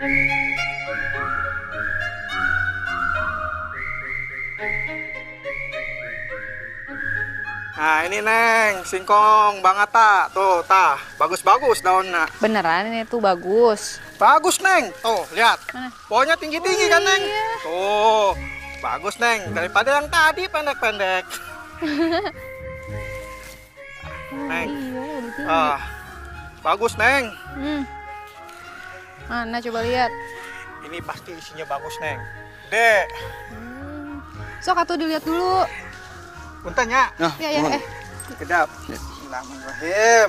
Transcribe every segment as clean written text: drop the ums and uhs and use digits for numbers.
Nah ini Neng, singkong Bang Atta. Tuh, tah, bagus-bagus daunnya. Beneran ini tuh bagus. Bagus Neng, tuh lihat. Mana? Pohonnya tinggi-tinggi kan Neng? Iya. Tuh, bagus Neng, daripada yang tadi pendek-pendek. Neng, Iya, lebih tinggi. bagus Neng. Mana coba lihat. Ini pasti isinya bagus Neng. Dek. Sok atuh dilihat dulu. Punten ya. Ya. Kedap. Bismillahirrahmanirrahim.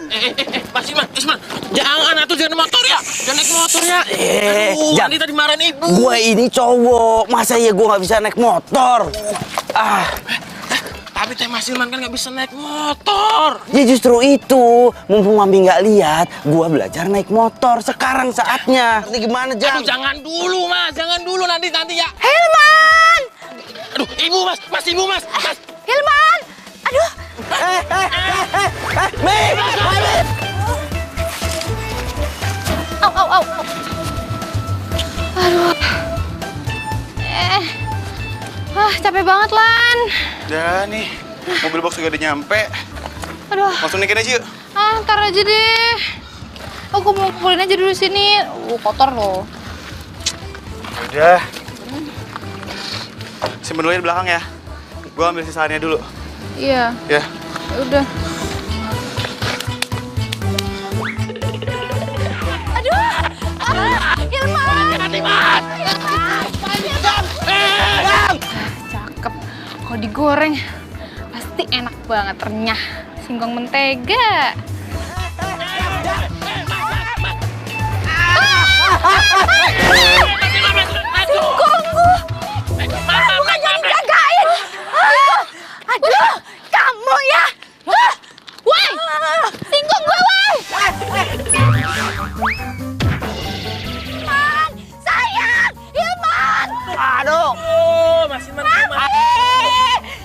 Mas Isman, jangan atuh jangan motor ya, jangan naik motor ya. Nanti tadi marahin ibu. Gue ini cowok, masa ya gue nggak bisa naik motor? Tapi teh Mas Ilman kan nggak bisa naik motor. Ya justru itu, mumpung Mami nggak lihat, gue belajar naik motor. Sekarang saatnya. Ini gimana, Jang? Aduh jangan dulu Mas, jangan dulu nanti ya. Hilman! Aduh ibu Mas, ibu Mas. Hilman! Aduh! Mim! Au. Aduh. Capek banget, Lan. Udah nih, mobil box juga udah nyampe. Aduh. Langsung naikin aja yuk. Ntar aja deh. Aku mau pulin aja dulu sini. Kotor loh. Udah. Simpen dulu di belakang ya. Gua ambil sisaannya dulu. Iya. Ya. Udah. Aduh! Hilman! Hati Mas. Cakep. Kalau digoreng pasti enak banget, renyah. Singkong mentega. Singkongku! Bukan jadi jagain! Aduh, kamu ya! Woi! Singkong gue, woi! Hilman! Sayang! Hilman! Aduh! Mas Ilman.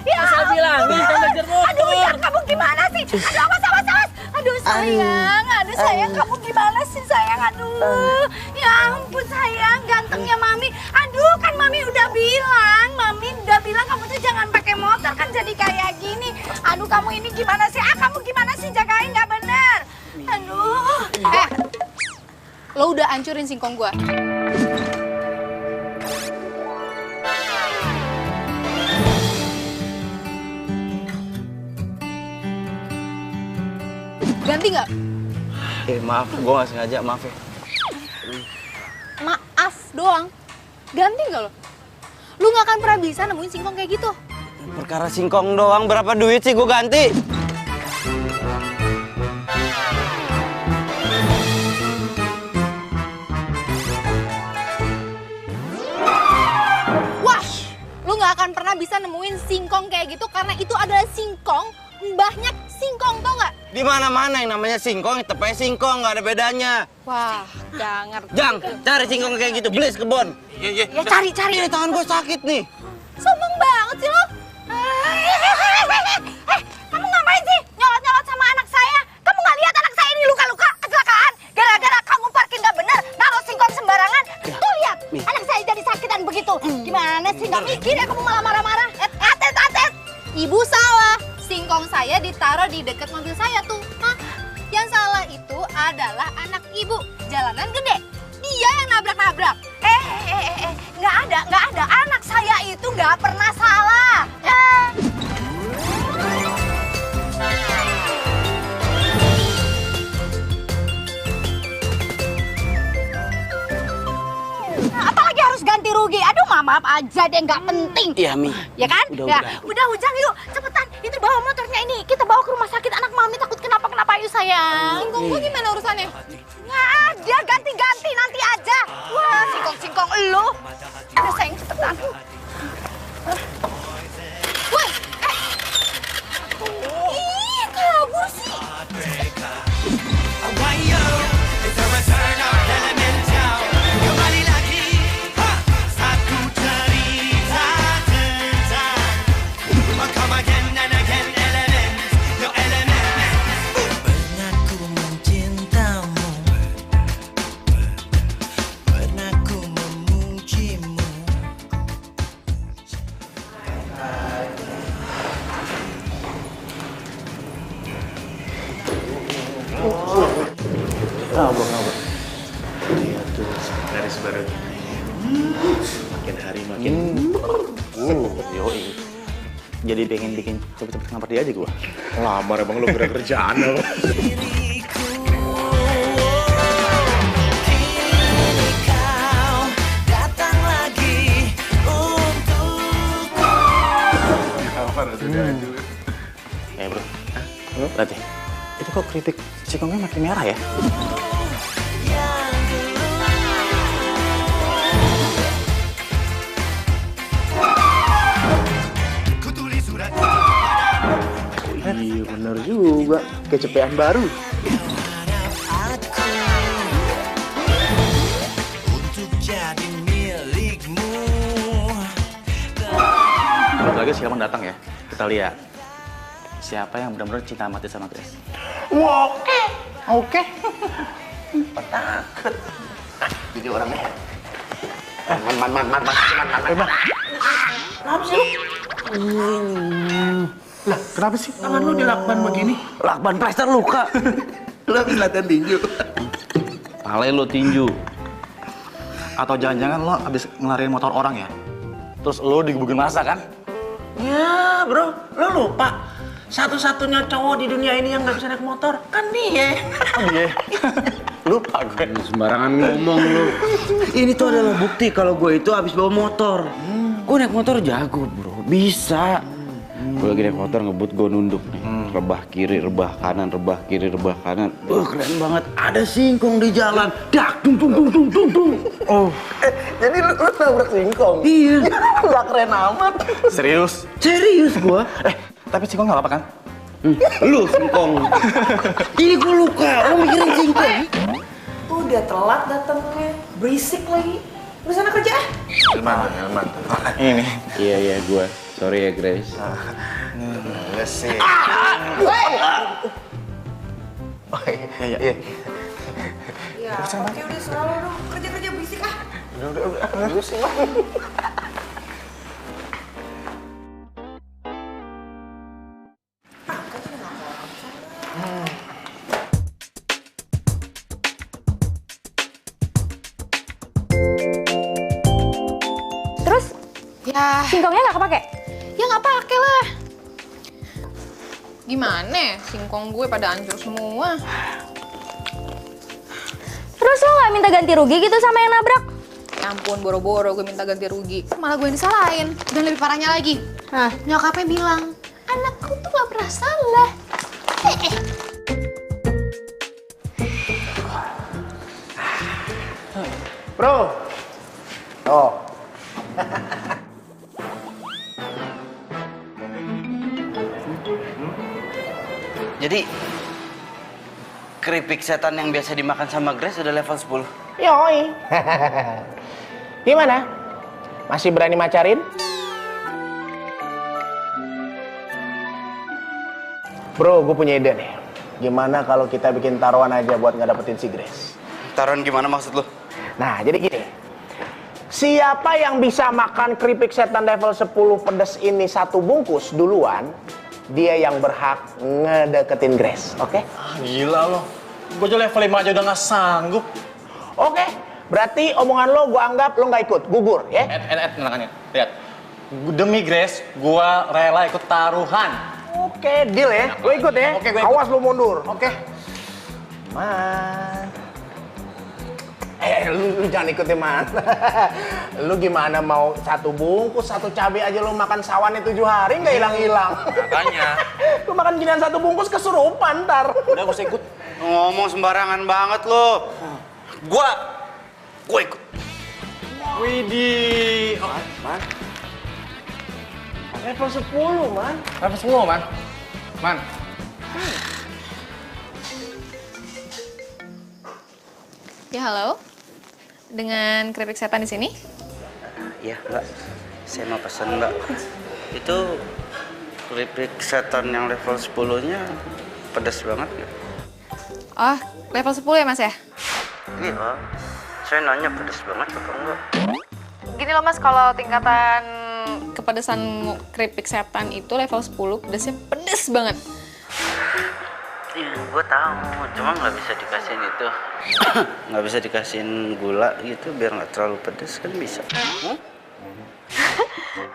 Ya Saya bilangin kan belajar motor. Aduh, ya kamu gimana sih? Aduh, awas. Aduh, sayang, kamu gimana sih, sayang? Aduh, ya ampun, sayang, gantengnya Mami. Aduh, kan Mami udah bilang kamu tuh jangan pakai motor, kan jadi kayak gini. Aduh, kamu ini gimana sih? Kamu gimana sih jagain nggak bener? Aduh. Lo udah hancurin singkong gua. Ganti nggak? Maaf, gue nggak sengaja, maaf ya. Maaf doang. Ganti nggak lo? Lu nggak akan pernah bisa nemuin singkong kayak gitu. Perkara singkong doang, berapa duit sih gue ganti? Wah, lu nggak akan pernah bisa nemuin singkong kayak gitu karena itu adalah singkong mbahnya singkong, tau nggak? Di mana-mana yang namanya singkong, tepatnya singkong, nggak ada bedanya. Wah, nggak ngerti. Jang, cari singkong kayak gitu, beli kebon. Iya. Ya cari. Ini tangan gue sakit nih. Sombong banget sih lo. Kamu ngapain sih nyolot-nyolot sama anak saya? Kamu nggak lihat anak saya ini luka-luka kecelakaan? Gara-gara kamu parkir nggak bener, naruh singkong sembarangan. Tuh lihat, anak saya jadi sakitan begitu. Gimana sih, nggak mikir ya kamu malah marah-marah? Atet. Ibu salah. Singkong saya ditaruh di dekat mobil saya tuh. Yang salah itu adalah anak ibu. Jalanan gede. Dia yang nabrak-nabrak. Nggak ada. Anak saya itu nggak pernah salah. Apalagi harus ganti rugi. Aduh, maaf aja deh, nggak penting. Iya, Mi. Ya kan? Udah. Ujang, yuk, cepetan. Itu bawa motornya ini. Kita bawa ke rumah sakit, anak Mami takut kenapa-kenapa, yuk sayang. Singkong gua gimana urusannya? Nggak ada, ganti-ganti nanti aja. Wah, singkong elu. Udah sayang, cepetan. Woi, Ih, kabur sih. Pernah ku mencintamu, pernah Makin hari makin. Yoi. Jadi pengen bikin cepet-cepet ngamper dia aja gua. Lamar emang lu gerak kerjaan lo. Bro. Lihat deh. Itu kok keripik singkongnya makin merah ya? Iya bener juga, kecepean baru. Bentar lagi siapa datang ya? Kita lihat siapa yang benar-benar cinta mati sama Grace. Oke. Takut. Jadi orangnya. Man. Kenapa sih lu? Lah, kenapa sih tangan lu dilakban begini? Lakban plester luka. Lu habis latihan tinju. Pale lo tinju. Atau jangan-jangan lo habis ngelariin motor orang ya? Terus lo digebukin masa kan? Ya, bro. Lu lupa. Satu-satunya cowok di dunia ini yang nggak bisa naik motor kan dia. Iya. Lupa gue. Sembarangan ngomong lu. Ini tuh adalah bukti kalau gue itu habis bawa motor. Gue naik motor jago, bro. Bisa. Gue lagi naik motor ngebut, gue nunduk nih. Rebah kiri, rebah kanan, rebah kiri, rebah kanan. Keren banget. Ada singkong di jalan. Dak, dung. Oh. Jadi lu nabrak singkong. Iya. Nggak keren amat. Serius? Serius gue. Tapi singkong nggak apa-apa kan? Lu singkong. Ini gue luka. Lu mikirin singkong. Udah telat datangnya, berisik lagi. Lu sana kerja ah. Ilman. Ini. Iya, gue. Sorry ya, Grace. Enggak sih. Iya. Ya, oke udah selalu dong. Kerja berisik ah. Terus Ya, singkongnya nggak kepake? ya nggak pakai lah. Gimana? Singkong gue pada hancur semua. Terus lo nggak minta ganti rugi gitu sama yang nabrak? Ya ampun, boro-boro gue minta ganti rugi. Malah gue yang disalahin. Dan lebih parahnya lagi, Nah, nyokapnya bilang, anakku tuh gak pernah salah. Bro. Oh. Jadi, keripik setan yang biasa dimakan sama Grace udah level 10. Yoi. Gimana? Masih berani macarin? Bro, gue punya ide nih. Gimana kalau kita bikin taruhan aja buat nggak dapetin si Grace? Taruhan gimana maksud lu? Nah, jadi gini. Siapa yang bisa makan keripik setan level 10 pedas ini satu bungkus duluan, dia yang berhak ngedeketin Grace, oke? Gila lo. Gue aja level 5 aja udah nggak sanggup. Oke, berarti omongan lo gue anggap lo nggak ikut, gugur, ya? Tenangannya. Lihat. Demi Grace, gue rela ikut taruhan. Oke, deal ya. Lo ikut ya. Oke, gue ikut. Awas lo mundur. Oke. Man. Lu jangan ikut ya, Man. Lu gimana mau satu bungkus, satu cabai aja lu makan sawannya 7 hari nggak hilang-hilang. Makanya. Lu makan ginian satu bungkus kesurupan ntar. Udah gak usah ikut. Ngomong sembarangan banget lo. Gue ikut. Widih. Oh, Man. Level 10, Man. level 10, Man. Man. Ya halo, dengan keripik setan di sini. Iya, Mbak. Saya mau pesan, Mbak. Itu keripik setan yang level 10-nya pedas banget ya? Oh, level 10 ya mas ya? Iya. Saya nanya pedas banget apa enggak? Gini loh mas, kalau tingkatan kepedesan keripik setan itu level 10, pedasnya pedes banget. Ya, gue tahu, cuma nggak bisa dikasihin itu, nggak bisa dikasihin gula gitu biar nggak terlalu pedes kan bisa?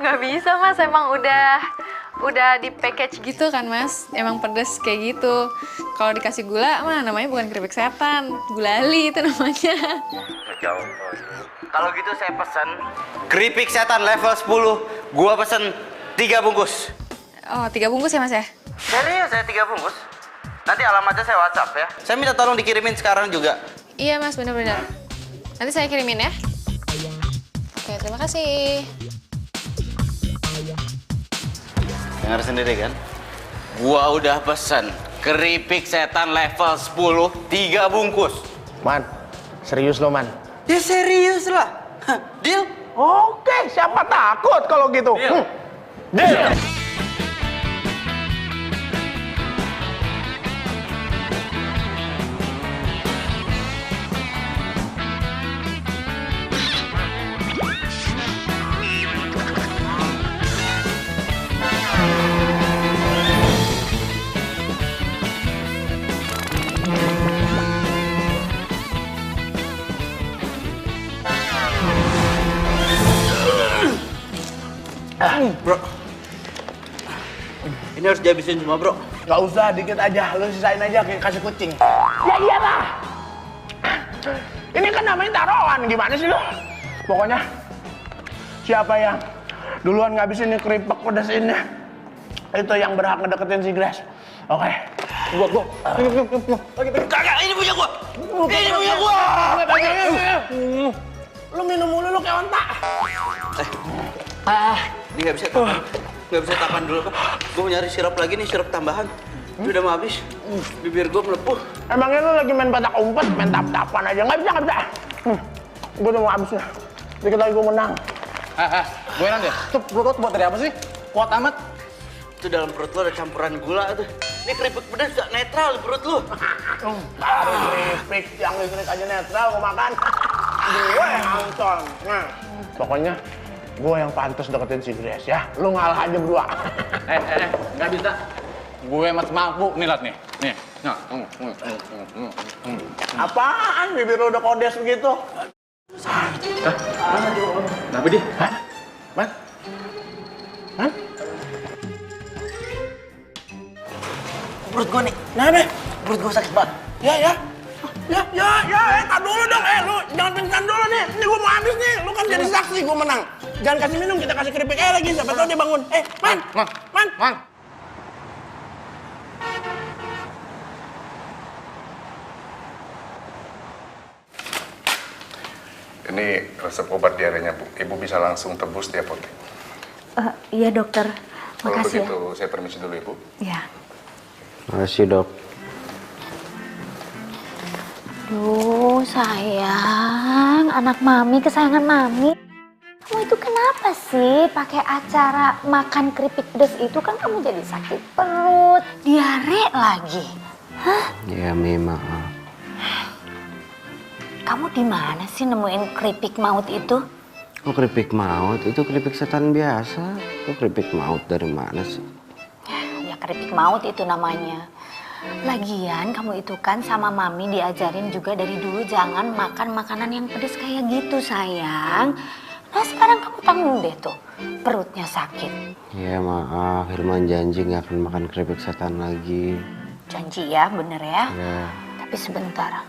Nggak bisa mas, emang udah di package gitu kan mas. Emang pedes kayak gitu. Kalau dikasih gula mah namanya bukan keripik setan, gulali itu namanya. Jauh. Kalau gitu saya pesan keripik setan level 10. Gua pesen 3 bungkus. Oh 3 bungkus ya mas ya? Serius saya 3 bungkus. Nanti alamatnya saya WhatsApp ya. Saya minta tolong dikirimin sekarang juga. Iya mas, bener-bener. Nanti saya kirimin ya. Oke, terima kasih. Dengar sendiri kan? Gua udah pesen keripik setan level 10 3 bungkus. Man, serius lo, Man? Ya serius lah. Deal? Oke, siapa takut kalau gitu? Deal. Bro, ini harus dihabisin semua bro. Gak usah, dikit aja. Lu sisain aja kayak kasih kucing. Ya iyalah. Ini kan namanya taruhan. Gimana sih lu? Pokoknya siapa yang duluan ngabisin ini keripik pedas ini, itu yang berhak ngedeketin si Grace. Oke. Gua. Kagak, ini punya gua. Ini punya gua. Lu minum mulu lu kayak onta. Ini nggak bisa tahan. Nggak bisa tahan dulu kan. Gua mau nyari sirup lagi nih, sirup tambahan. Ini udah mau habis. Bibir gua melepuh. Emangnya lu lagi main petak umpet, main tap-tapan aja? Nggak bisa. Gua udah mau habis nih. Dikit lagi gua menang. Gue enak ya? Tuh perut buat dari apa sih? Kuat amat. Itu dalam perut lu ada campuran gula tuh. Ini keripik pedas udah netral di perut lu. Baru keripik yang listrik aja netral gua makan. Gue yang nonton. Nah, pokoknya gue yang pantas deketin si Grace ya. Lu ngalah aja berdua. Nggak bisa. Gue masih mampu. Nih, liat nih. Nih. Nah. Apaan? Bibir lu udah kodes begitu? Kenapa dia? Man? Man? Perut gua nih. Nah, deh. Perut gua sakit banget. Ya. Tar dulu dong. Lu jangan pingsan dulu nih. Ini gue mau habis nih. Lu kan jadi saksi gue menang. Jangan kasih minum, kita kasih keripik aja lagi. Siapa tahu dia bangun. Man. Ini resep obat diarenya, Bu. Ibu bisa langsung tebus di apotek. Iya dokter, Kalau makasih begitu, saya permisi dulu, Ibu. ya. Makasih dok. Duh sayang, anak mami kesayangan mami. Kamu itu kenapa sih pakai acara makan keripik pedas itu kan kamu jadi sakit perut, diare lagi. Hah? Ya maaf. Kamu di mana sih nemuin keripik maut itu? Oh keripik maut? Itu keripik setan biasa. Kok keripik maut dari mana sih? Ya keripik maut itu namanya. Lagian kamu itu kan sama mami diajarin juga dari dulu jangan makan makanan yang pedas kayak gitu sayang. Nah sekarang kamu tanggung deh tuh, perutnya sakit. Ya maaf, Hilman janji nggak akan makan keripik setan lagi. Janji ya, bener ya? Ya. Tapi sebentar,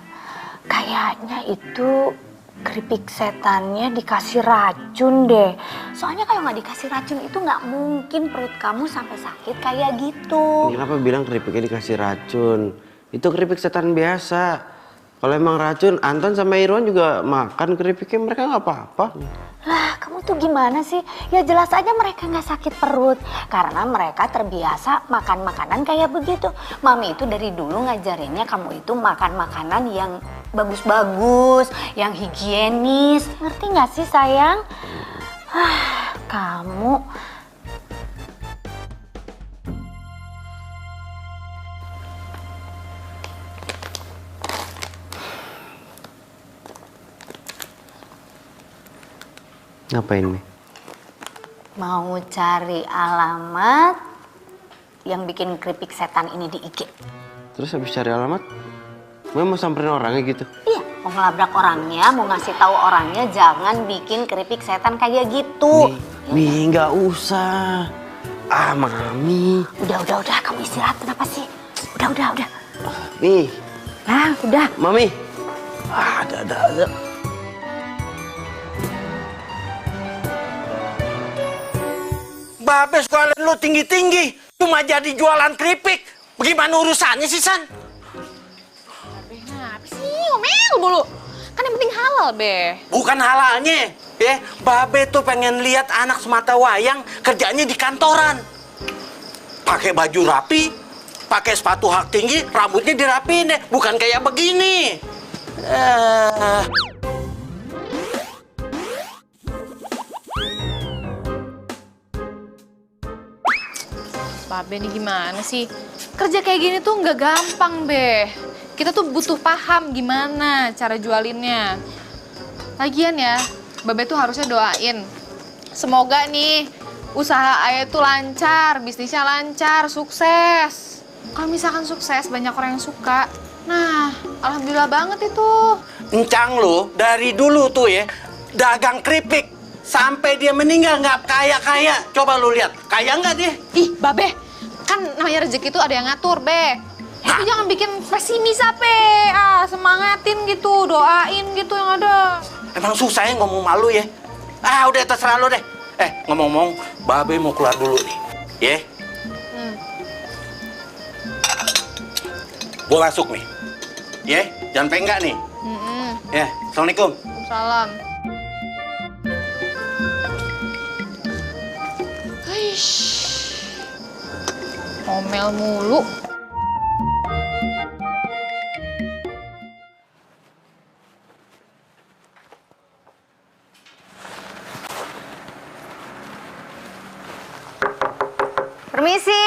kayaknya itu keripik setannya dikasih racun deh. Soalnya kalau nggak dikasih racun itu nggak mungkin perut kamu sampai sakit kayak gitu. Kenapa bilang keripiknya dikasih racun? Itu keripik setan biasa. Kalau emang racun, Anton sama Irwan juga makan keripiknya, mereka nggak apa-apa. Lah, kamu tuh gimana sih? Ya jelas aja mereka nggak sakit perut. Karena mereka terbiasa makan makanan kayak begitu. Mami itu dari dulu ngajarinnya kamu itu makan makanan yang bagus-bagus, yang higienis. Ngerti nggak sih sayang? Kamu... Ngapain, Mi? mau cari alamat yang bikin keripik setan ini di IG. Terus habis cari alamat, gue mau samperin orangnya gitu. Iya, mau ngelabrak orangnya, mau ngasih tahu orangnya jangan bikin keripik setan kayak gitu. Mi, nggak usah. Ah, Mami. Udah, kamu istirahat kenapa sih? Udah. Mi. Nah, udah. Mami. Ah, ada. Babe sekalian lu tinggi-tinggi, cuma jadi jualan keripik. Bagaimana urusannya sih, San? Kenapa sih ngomel mulu? Kan yang penting halal, Be. Bukan halalnya, ya. Babe tuh pengen lihat anak semata wayang kerjanya di kantoran. Pakai baju rapi, pakai sepatu hak tinggi, rambutnya dirapiin deh, bukan kayak begini. Babe nih gimana sih? Kerja kayak gini tuh nggak gampang, Be. Kita tuh butuh paham gimana cara jualinnya. Lagian ya, Babe tuh harusnya doain. Semoga nih usaha Ayah tuh lancar, bisnisnya lancar, sukses. Kalau misalkan sukses, banyak orang yang suka. Nah, alhamdulillah banget itu. Encang lu dari dulu tuh ya, dagang keripik. Sampai dia meninggal nggak kaya-kaya. Coba lu lihat, kaya nggak dia? Ih, Babe, kan namanya rezeki itu ada yang ngatur, Be. Itu jangan bikin pesimis, Be. Semangatin gitu, doain gitu yang ada. Emang susah ya ngomong malu ya? Udah terserah lu deh. Ngomong-ngomong, Babe mau keluar dulu nih. Ya? Gua masuk nih. Ya, jangan penggak nih. Ya, Assalamualaikum. Salam. Ngomel mulu. Permisi.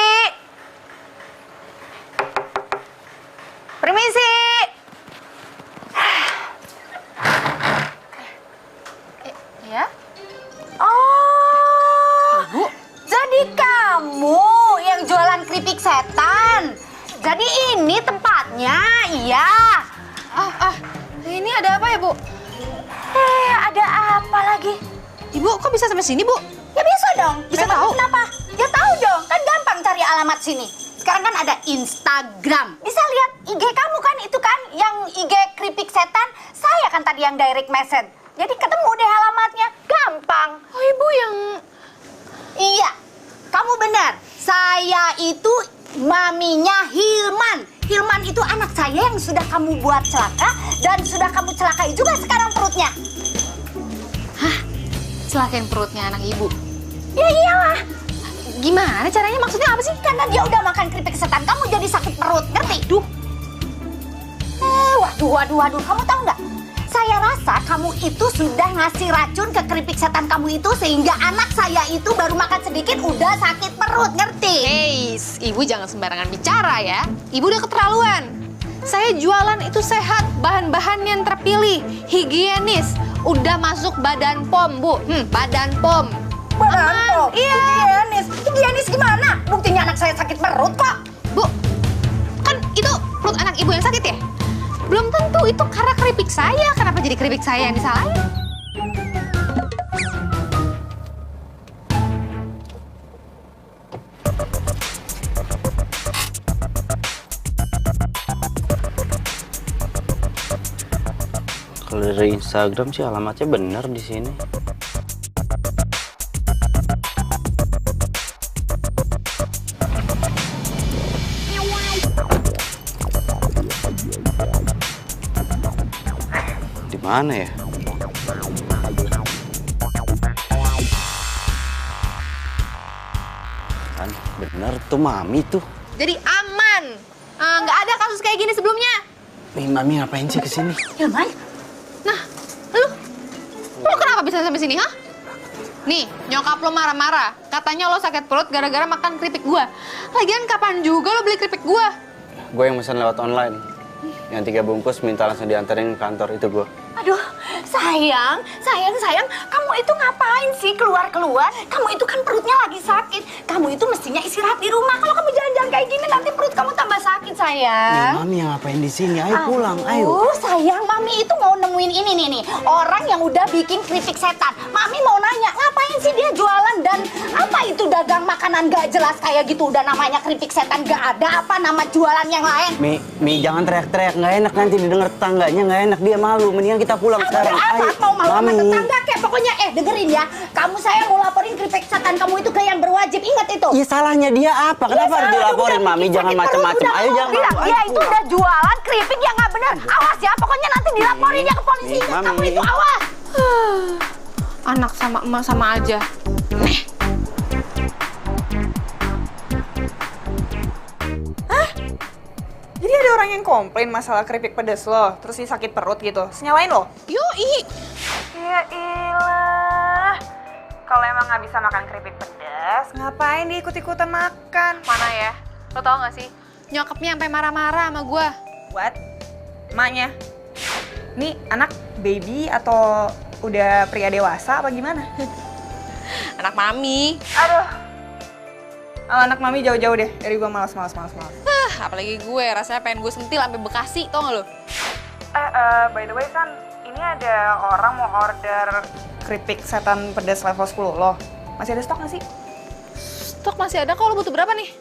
Ya? Oh, Ibu. Jadi kamu yang jualan keripik setan. Jadi ini tempatnya, iya. Ini ada apa ya, Bu? Ada apa lagi? Ibu, kok bisa sampai sini, Bu? Ya bisa dong. Bisa Memang tahu? Kenapa? Ya tahu dong. Kan gampang cari alamat sini. Sekarang kan ada Instagram. Bisa lihat IG kamu kan, itu kan yang IG keripik setan. Saya kan tadi yang direct message. Jadi ketemu deh alamatnya. Gampang. Oh, Ibu yang... Iya, kamu benar. Saya itu maminya Hilman. Hilman itu anak saya yang sudah kamu buat celaka dan sudah kamu celakai juga sekarang perutnya. Hah? Celakain perutnya anak Ibu? Ya iyalah. Gimana caranya? Maksudnya apa sih? Karena dia udah makan keripik setan, kamu jadi sakit perut, ngerti? Waduh, kamu tahu nggak? Saya rasa kamu itu sudah ngasih racun ke keripik setan kamu itu sehingga anak saya itu baru makan sedikit udah sakit perut, ngerti? Hei, Ibu jangan sembarangan bicara ya. Ibu udah keterlaluan. Saya jualan itu sehat, bahan-bahan yang terpilih, higienis. Udah masuk Badan POM, Bu. Badan POM. Badan POM? Iya. Higienis gimana? Buktinya anak saya sakit perut kok. Bu, kan itu perut anak Ibu yang sakit ya? Belum tentu itu karena keripik saya. Kenapa jadi keripik saya yang disalahin? Kalau dari Instagram sih alamatnya bener di sini. Di mana ya? Kan bener tuh Mami tuh. Jadi aman. Nggak ada kasus kayak gini sebelumnya. Mami ngapain sih kesini? Hilman? Nah, lu kenapa bisa sampai sini, hah? Nih, nyokap lo marah-marah. Katanya lo sakit perut gara-gara makan keripik gua. Lagian kapan juga lo beli keripik gua? Gue yang pesan lewat online. Yang 3 bungkus minta langsung diantarin ke kantor itu gue. Aduh, sayang, kamu itu ngapain sih keluar-keluar? Kamu itu kan perutnya lagi sakit. Kamu itu mestinya istirahat di rumah. Kalau kamu jalan-jalan kayak gini nanti perut kamu tambah sakit, sayang. Mami yang ngapain di sini? Ayo pulang, ayo. Sayang, Mami itu mau nemuin ini nih. Orang yang udah bikin keripik setan. Mami mau nanya, ngapain sih dia jualan dan apa itu dagang makanan gak jelas kayak gitu? Udah namanya keripik setan, gak ada apa nama jualan yang lain. Mi jangan teriak-teriak, nggak enak nanti didengar tetangganya, nggak enak, dia malu. Mendingan kita pulang sekarang. Ayo, mau malu sama Mami. tetangga kek. Pokoknya dengerin ya. Saya mau laporin keripik setan kamu itu ke yang berwajib. Ingat itu. Ya salahnya dia apa? Kenapa harus dilaporin, Mami? Jangan macam-macam. Ayo jangan bilang, malu. dia itu udah jualan keripik yang nggak bener. Awas ya, pokoknya nanti dilaporin ya ke polisi. Ingat kamu itu, awas. Anak sama emak sama aja. Jadi ada orang yang komplain masalah keripik pedes lo, terus dia sakit perut gitu. Terus nyalain lo? Yoi. Ya ilah. Kalau emang nggak bisa makan keripik pedas, ngapain dia ikut-ikutan makan? Mana ya? Lo tau gak sih? Nyokapnya sampai marah-marah sama gua. What? Emaknya? Nih anak baby atau udah pria dewasa apa gimana? Anak mami. Aduh. Anak mami jauh-jauh deh dari gua, malas. Apalagi gue, rasanya pengen gue sentil sampai Bekasi, tau gak lo? By the way San, ini ada orang mau order keripik setan pedas level 10 lo. Masih ada stok nggak sih? Stok masih ada, kalau lo butuh berapa nih?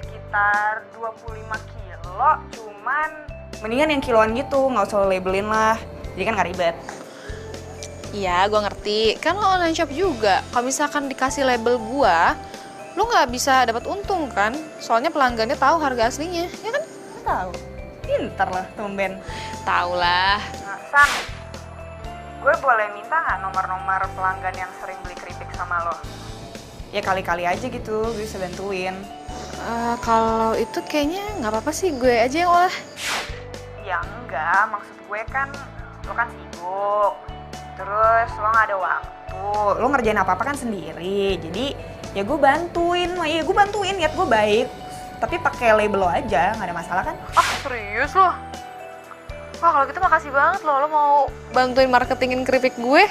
Sekitar 25 kilo, cuman mendingan yang kiloan gitu, nggak usah lo labelin lah. Jadi kan nggak ribet. Iya, gue ngerti. Kan lo online shop juga. Kalau misalkan dikasih label gue, lo nggak bisa dapat untung kan? Soalnya pelanggannya tahu harga aslinya, ya kan? Tahu. Pinter lah, tumben. Tahu lah. Nah, San, gue boleh minta nggak nomor-nomor pelanggan yang sering beli keripik sama lo? Ya kali-kali aja gitu, gue bisa bantuin. Kalau itu kayaknya nggak apa-apa sih, gue aja yang olah. Ya enggak, maksud gue kan lo kan sibuk. Terus lo nggak ada waktu, lo ngerjain apa-apa kan sendiri. Jadi ya gue bantuin, niat gue baik. Tapi pakai label lo aja, nggak ada masalah kan? Ah, serius lo? Wah, kalau gitu makasih banget lo mau bantuin marketingin keripik gue.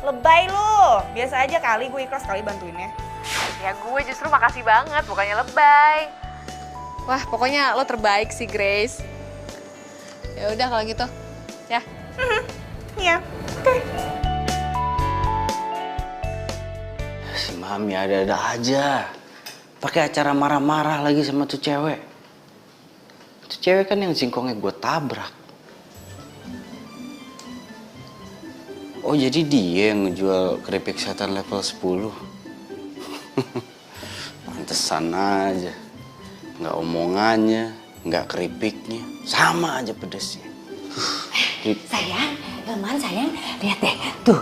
Lebay lo, biasa aja kali, gue ikhlas kali bantuinnya. Ya gue justru makasih banget, bukannya lebay. Wah, pokoknya lo terbaik sih, Grace. Ya udah kalau gitu, ya. Iya, oke. Si Mami ada-ada aja. Pakai acara marah-marah lagi sama tuh cewek. Tuh cewek kan yang singkongnya gue tabrak. Oh, jadi dia yang ngejual keripik setan level 10. Pantesan aja. Nggak omongannya, nggak keripiknya. Sama aja pedesnya. Sayang, lihat deh. Tuh,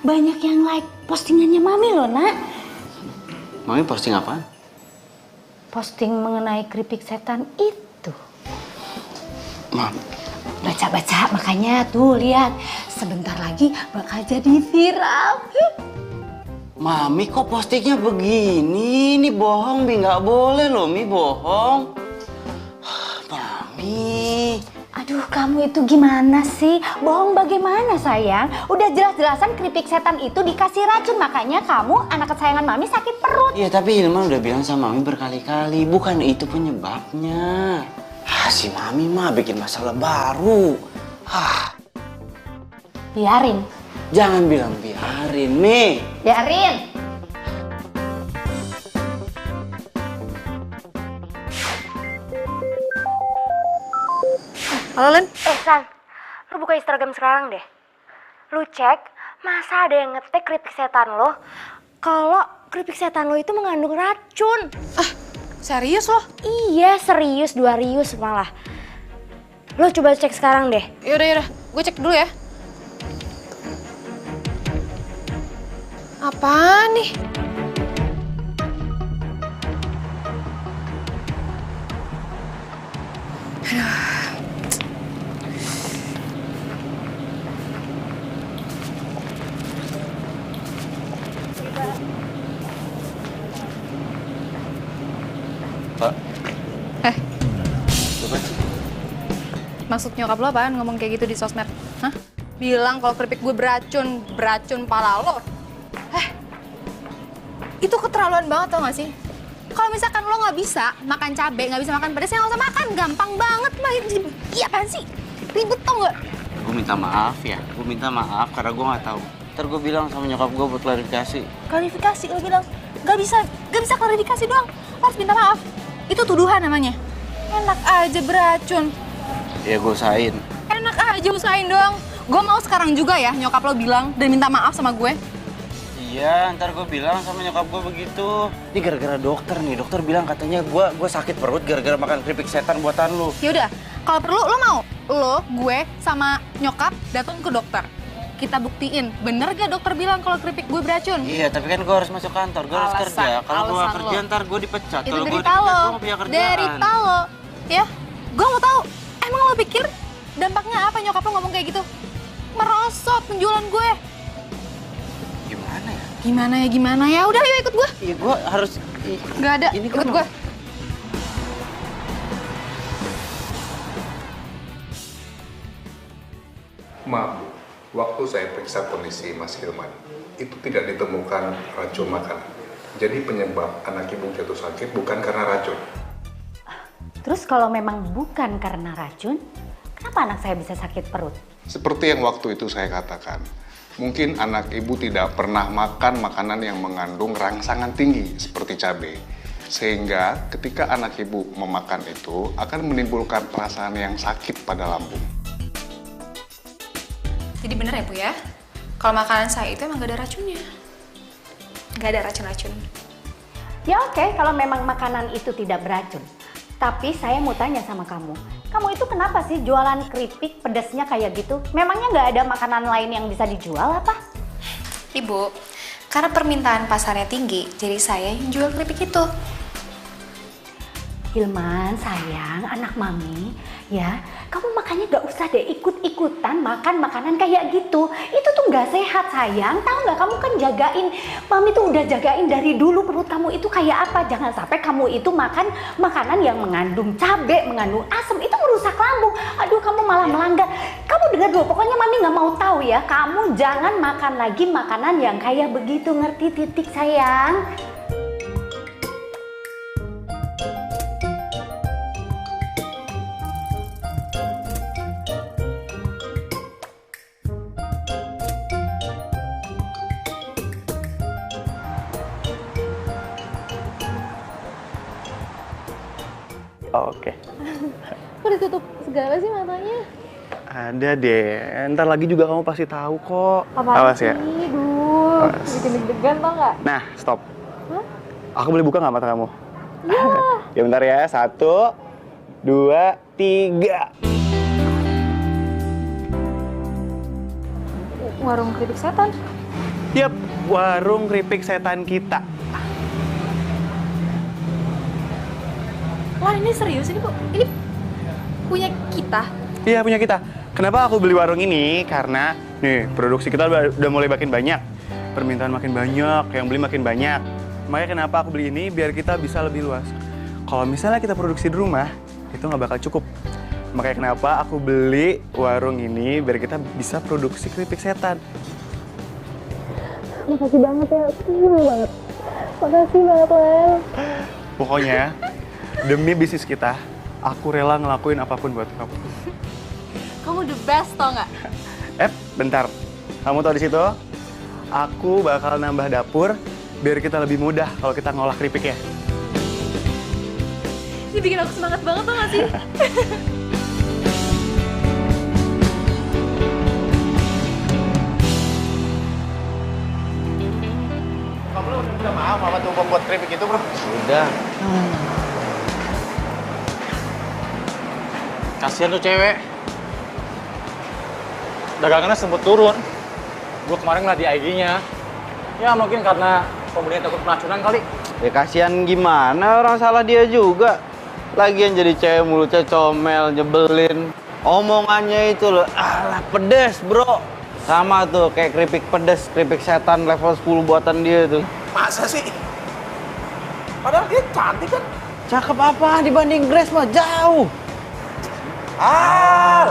banyak yang like postingannya Mami loh, Nak. Mami posting apaan? Posting mengenai keripik setan itu. Mami. Baca-baca, makanya tuh lihat. Sebentar lagi bakal jadi viral. Mami kok postingnya begini? Ini bohong, Mi. Nggak boleh loh, Mi, bohong. Mami. Aduh, kamu itu gimana sih? Bohong bagaimana, sayang? Udah jelas-jelasan keripik setan itu dikasih racun. Makanya kamu, anak kesayangan Mami, sakit perut. Iya, tapi Hilman udah bilang sama Mami berkali-kali. Bukan itu penyebabnya. Si Mami mah bikin masalah baru. Biarin. Jangan bilang biarin, Mi. Biarin. Halo, Len. San, lu buka Instagram sekarang deh. Lu cek, masa ada yang ngetek keripik setan lo? Kalau keripik setan lo itu mengandung racun. Serius lo? Iya, serius, 2 rius malah. Lo coba cek sekarang deh. Yaudah. Gue cek dulu ya. Apaan nih? Pak. Eh. Coba. Maksud nyokap lo apaan ngomong kayak gitu di sosmed? Hah? Bilang kalau keripik gue beracun, beracun pala lo. Itu keterlaluan banget tau gak sih? Kalau misalkan lo nggak bisa makan cabai, nggak bisa makan pedas, ya nggak usah makan. Gampang banget mah. Iya apaan sih? Ribet tau nggak? Gue minta maaf ya, gue minta maaf karena gue nggak tahu. Ntar gue bilang sama nyokap gue buat klarifikasi. Klarifikasi, lo bilang nggak bisa klarifikasi doang. Lo harus minta maaf. Itu tuduhan namanya. Enak aja beracun. Ya gue usahain. Enak aja usahain doang. Gue mau sekarang juga ya nyokap lo bilang dan minta maaf sama gue. Iya, ntar gue bilang sama nyokap gue begitu. Ini gara-gara dokter nih, dokter bilang katanya gue sakit perut gara-gara makan keripik setan buatan lu. Yaudah, kalau perlu lo mau? Lo, gue, sama nyokap datang ke dokter. Kita buktiin, bener gak dokter bilang kalau keripik gue beracun? Iya, tapi kan gue harus masuk kantor, gue harus kerja. Kalau gue gak kerja ntar gue dipecat. Itu Kalau gue derita dipecat lo, gue gak punya kerjaan. derita lo. Ya, gue mau tahu. Emang lo pikir dampaknya apa nyokap lo ngomong kayak gitu? Merosot penjualan gue. Gimana ya? Gimana ya? Udah yuk ikut gue. Iya, gue harus... Gak ada, ini ikut gue. Maaf, waktu saya periksa kondisi Mas Hilman, itu tidak ditemukan racun makanan. Jadi penyebab anak ibu jatuh sakit bukan karena racun. Terus kalau memang bukan karena racun, kenapa anak saya bisa sakit perut? Seperti yang waktu itu saya katakan, mungkin anak ibu tidak pernah makan makanan yang mengandung rangsangan tinggi seperti cabai. Sehingga ketika anak ibu memakan itu akan menimbulkan perasaan yang sakit pada lambung. Jadi bener ya Bu ya? Kalau makanan saya itu emang gak ada racunnya. Gak ada racun-racun. Ya oke, kalau memang makanan itu tidak beracun. Tapi saya mau tanya sama kamu. Kamu itu kenapa sih jualan keripik pedasnya kayak gitu? Memangnya nggak ada makanan lain yang bisa dijual apa? Ibu, karena permintaan pasarnya tinggi, jadi saya yang jual keripik itu. Hilman, sayang, anak mami, ya, kamu makanya gak usah deh ikut-ikutan makan makanan kayak gitu. Itu tuh gak sehat, sayang. Tahu nggak, kamu kan jagain, mami tuh udah jagain dari dulu perut kamu itu kayak apa. Jangan sampai kamu itu makan makanan yang mengandung cabai, mengandung asam, itu merusak lambung. Aduh, kamu malah melanggar. Kamu dengar dulu, pokoknya mami nggak mau tahu ya. Kamu jangan makan lagi makanan yang kayak begitu, ngerti titik sayang? Oke. Kok ditutup segala sih matanya? Ada deh. Ntar lagi juga kamu pasti tahu kok. Apaan Awas sih? ya. Duh, bikin deg-degan tau nggak? Nah, stop. Hah? Aku boleh buka nggak mata kamu? Iya. Ya bentar ya. 1, 2, 3. Warung keripik setan. Yap, warung keripik setan kita. Wah, ini serius ini kok? Ini punya kita? Iya, punya kita. Kenapa aku beli warung ini? Karena nih, produksi kita udah mulai makin banyak. Permintaan makin banyak, yang beli makin banyak. Makanya kenapa aku beli ini? Biar kita bisa lebih luas. Kalau misalnya kita produksi di rumah, itu nggak bakal cukup. Makanya kenapa aku beli warung ini, biar kita bisa produksi keripik setan. Makasih banget ya, seneng banget. Makasih banget, Len. Pokoknya, demi bisnis kita, aku rela ngelakuin apapun buat kamu. Kamu the best tau nggak? Bentar. Kamu tahu di situ? Aku bakal nambah dapur biar kita lebih mudah kalau kita ngolah keripiknya. Ini bikin aku semangat banget tau nggak sih? Kamu udah minta maaf sama tuh pembuat keripik itu, bro? Udah. Kasihan tuh cewek. Dagangannya sempet turun. Gue kemarin ngeliat di IG-nya. Ya mungkin karena pembelinya takut keracunan kali. Ya kasihan gimana, orang salah dia juga. Lagian jadi cewek mulutnya comel, nyebelin. Omongannya itu loh, alah pedes bro. Sama tuh kayak keripik pedes, keripik setan level 10 buatan dia tuh. Masa sih? Padahal dia cantik kan? Cakep apa dibanding Grace mah jauh.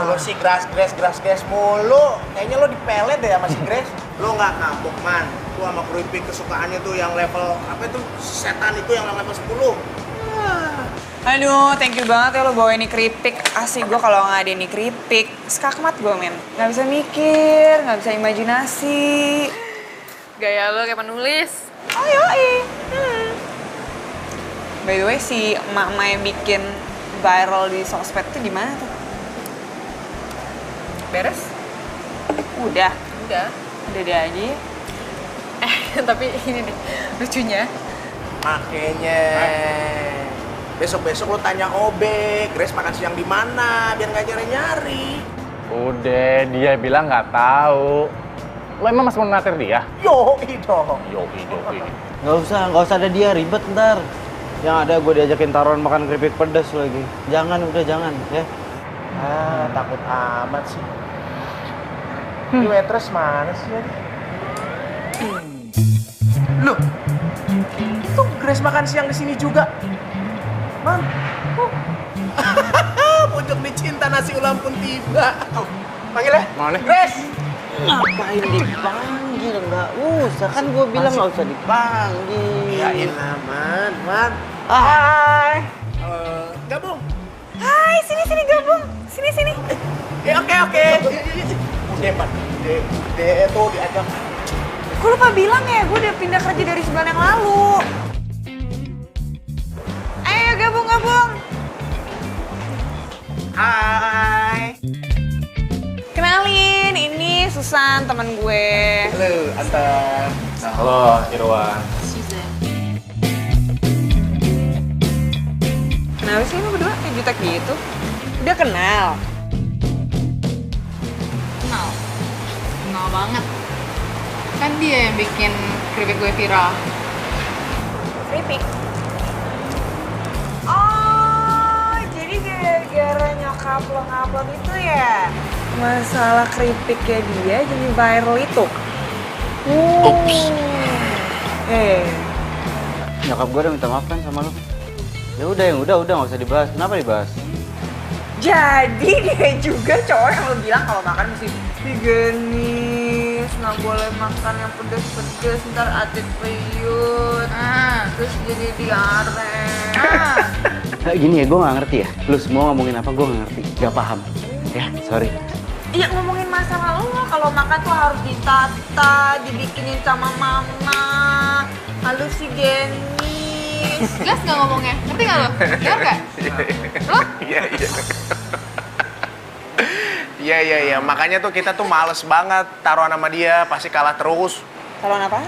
Lo si Grace mulu. Kayaknya lo dipelet deh sama si Grace. Lo nggak kapok, Man. Tuh sama keripik kesukaannya tuh yang level, apa itu, setan itu yang level 10. Aduh, thank you banget ya lo bawa ini keripik. Asik gue kalau nggak ada ini keripik, skakmat gue, men. Nggak bisa mikir, nggak bisa imajinasi. Gaya lo kayak penulis. Oh yoi. By the way, si emak-emak yang bikin viral di sosmed tuh gimana tuh? Beres? Udah deh aja ya. Tapi ini nih, lucunya. Makanya besok-besok lo tanya Obe, Grace makan siang di mana biar nggak nyari-nyari. Udah, dia bilang nggak tahu. Lo emang masih mau natir dia? Yoi dong. Nggak usah ada dia, ribet ntar. Yang ada gue diajakin taruhan makan keripik pedas lagi. Jangan ya. Takut amat sih. Ini waitress mana sih lagi? Loh, itu Grace makan siang di sini juga. Man, pojok dicinta nasi ulam pun tiba. Panggil ya? Mana? Grace! Ngapain dipanggil? Nggak usah, kan gue bilang nggak usah dipanggil. Ya elah, Man. Hai. Gabung. Hai, sini gabung. Sini. Oke. Udah, Man. Udah, tuh diajak. Gue lupa bilang ya, gue udah pindah kerja dari sebulan yang lalu. Ayo gabung. Hai. Kenalin, ini Susan, teman gue. Halo, Anton. Halo, Irwan. Kenapa sih lu berdua kayak jutek gitu? Udah kenal? Kenal banget. Kan dia yang bikin keripik gue viral. Keripik? Oh, jadi gara-gara nyokap lo ngupload itu ya? Masalah keripiknya dia jadi viral itu? Nyokap gue udah minta maaf kan sama lo. Ya udah, yang udah nggak usah dibahas. Kenapa dibahas? Jadi dia juga cowok yang lo bilang kalau makan mesti higienis, nggak boleh makan yang pedes-pedes, ntar atlet peyut, terus jadi diare. Gini ya, gue nggak ngerti ya. Lu semua ngomongin apa gue nggak ngerti, nggak paham. Ya, sorry. Iya, ngomongin masalah lo, kalau makan tuh harus ditata, dibikinin sama mama, halus higienis. Jelas nggak ngomongnya? Ngerti nggak lo? Dengar nggak? Lo? Iya. Makanya tuh kita tuh males banget taruhan sama dia, pasti kalah terus. Taruhan apa?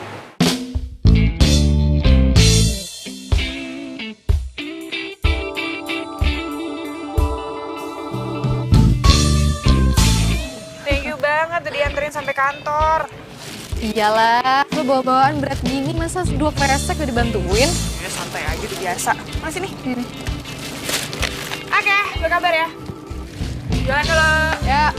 Thank you banget udah dianterin sampai kantor. Iyalah, lo bawa-bawaan berat gini, masa 2 kresek udah dibantuin? Ya santai aja udah biasa. Mana sini? Oke, berkabar ya. Jalan dulu. Ya.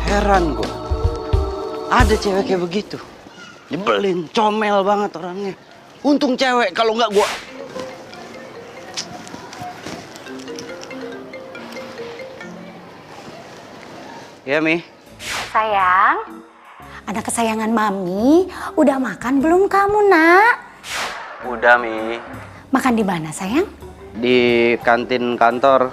Heran gue. Ada cewek kayak begitu. Nyebelin, comel banget orangnya. Untung cewek, kalau nggak gue. Ya, Mi. Sayang, anak kesayangan Mami, udah makan belum kamu, Nak? Udah, Mi. Makan di mana, sayang? Di kantin kantor.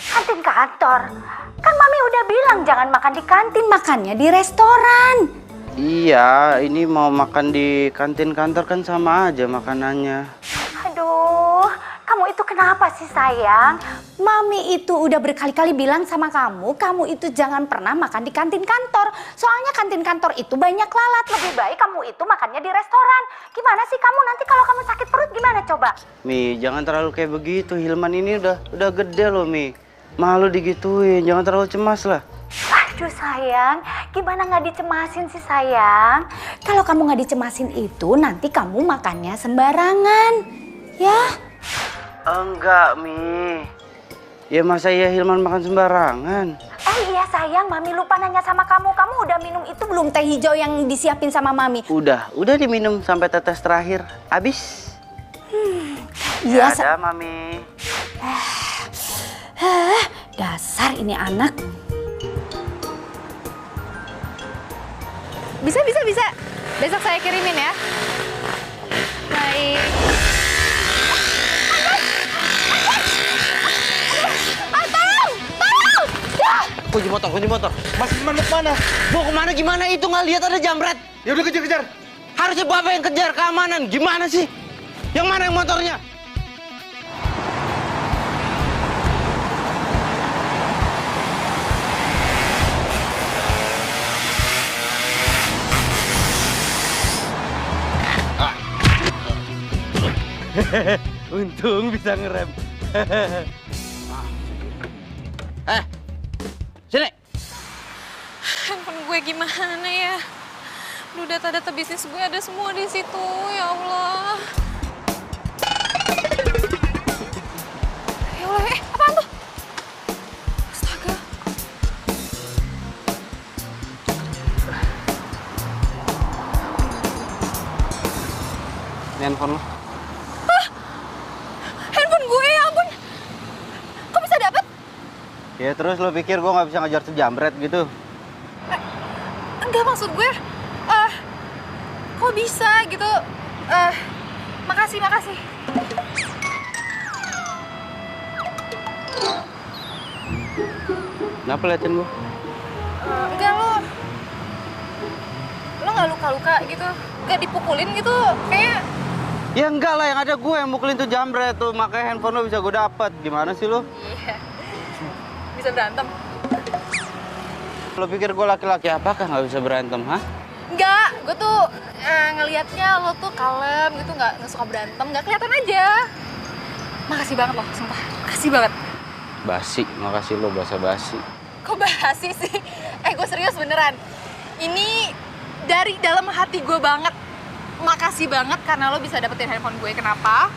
Kantin kantor? Kan Mami udah bilang jangan makan di kantin, makannya di restoran. Iya, ini mau makan di kantin kantor kan sama aja makanannya. Aduh, kamu itu kenapa sih, sayang? Mami itu udah berkali-kali bilang sama kamu itu jangan pernah makan di kantin kantor. Soalnya kantin kantor itu banyak lalat, lebih baik kamu itu makannya di restoran. Gimana sih kamu nanti kalau kamu sakit perut gimana coba? Mi, jangan terlalu kayak begitu. Hilman ini udah gede loh, Mi. Malu digituin, jangan terlalu cemas lah. Aduh sayang, gimana nggak dicemasin sih sayang? Kalau kamu nggak dicemasin itu nanti kamu makannya sembarangan, ya? Enggak, Mi. Ya masa ya Hilman makan sembarangan? Oh iya sayang, Mami lupa nanya sama kamu. Kamu udah minum itu belum teh hijau yang disiapin sama Mami? Udah diminum sampai tetes terakhir. Habis. Iya. Ada, Mami. Dasar ini anak. Bisa. Besok saya kirimin ya. Baik. Kunci motor. Mas mau kemana? Mau kemana gimana? Itu nggak lihat ada jambret. Ya udah kejar. Harusnya Bapak yang kejar keamanan. Gimana sih? Yang mana yang motornya? Untung bisa ngerem. Sini. Handphone gue gimana ya? Aduh, data-data bisnis gue ada semua di situ, ya Allah. Ya Allah, apaan tuh? Astaga. Ini handphone lo. Handphone gue, ya ampun. Kok bisa dapet? Ya terus lo pikir gue nggak bisa ngejar tuh jambret gitu? Enggak, maksud gue, kok bisa gitu? Makasih. Kenapa liatin gue? Enggak, lo nggak luka-luka gitu? Nggak dipukulin gitu? Kayak Ya enggak lah, yang ada gue yang mukulin tuh jambret tuh, makanya handphone lo bisa gue dapet. Gimana sih lo? iya, bisa berantem. Lo pikir gue laki-laki apakah nggak bisa berantem, hah? Enggak, gue tuh ngelihatnya lo tuh kalem gitu, nggak suka berantem, nggak kelihatan aja. Makasih banget loh, sumpah. Makasih banget. Basi, makasih lo basa-basi. Kok basi sih? Gue serius beneran. Ini dari dalam hati gue banget. Makasih banget karena lo bisa dapetin handphone gue. Kenapa?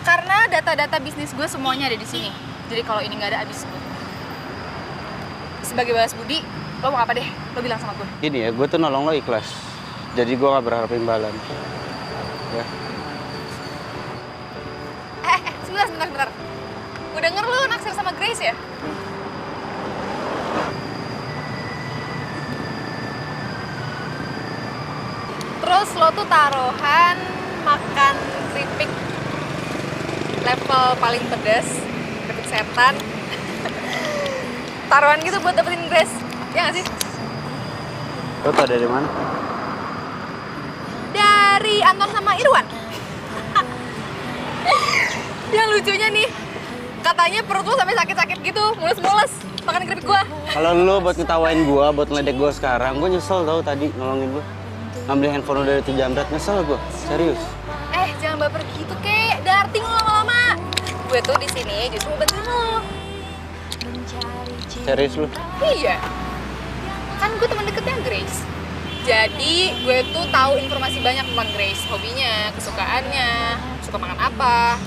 Karena data-data bisnis gue semuanya ada di sini. Jadi kalau ini nggak ada, abis gue. Sebagai balas budi, lo mau apa deh? Lo bilang sama gue. Gini ya, gue tuh nolong lo ikhlas. Jadi gue nggak berharap imbalan. Ya. Sebentar. Gue denger lo naksir sama Grace ya? Terus lo tuh taruhan makan keripik level paling pedas, keripik setan. Taruhan gitu buat dapetin Grace, ya nggak sih? Lo tau dari mana? Dari Anton sama Irwan. Yang lucunya nih, katanya perut lo sampai sakit-sakit gitu, mules-mules makan keripik gua. Kalau lo buat ngetawain gue, buat ngeledek gue sekarang, gue nyesel tau tadi nolongin gue. Ngambil handphone lo dari tuh jambret, nyesel gue, serius. Jangan baper gitu, kek. Darting lo lama-lama. Gue tuh di sini justru mau bantuin lo. Serius lo? Iya. Kan gue teman deketnya Grace. Jadi gue tuh tahu informasi banyak tentang Grace, hobinya, kesukaannya, suka makan apa.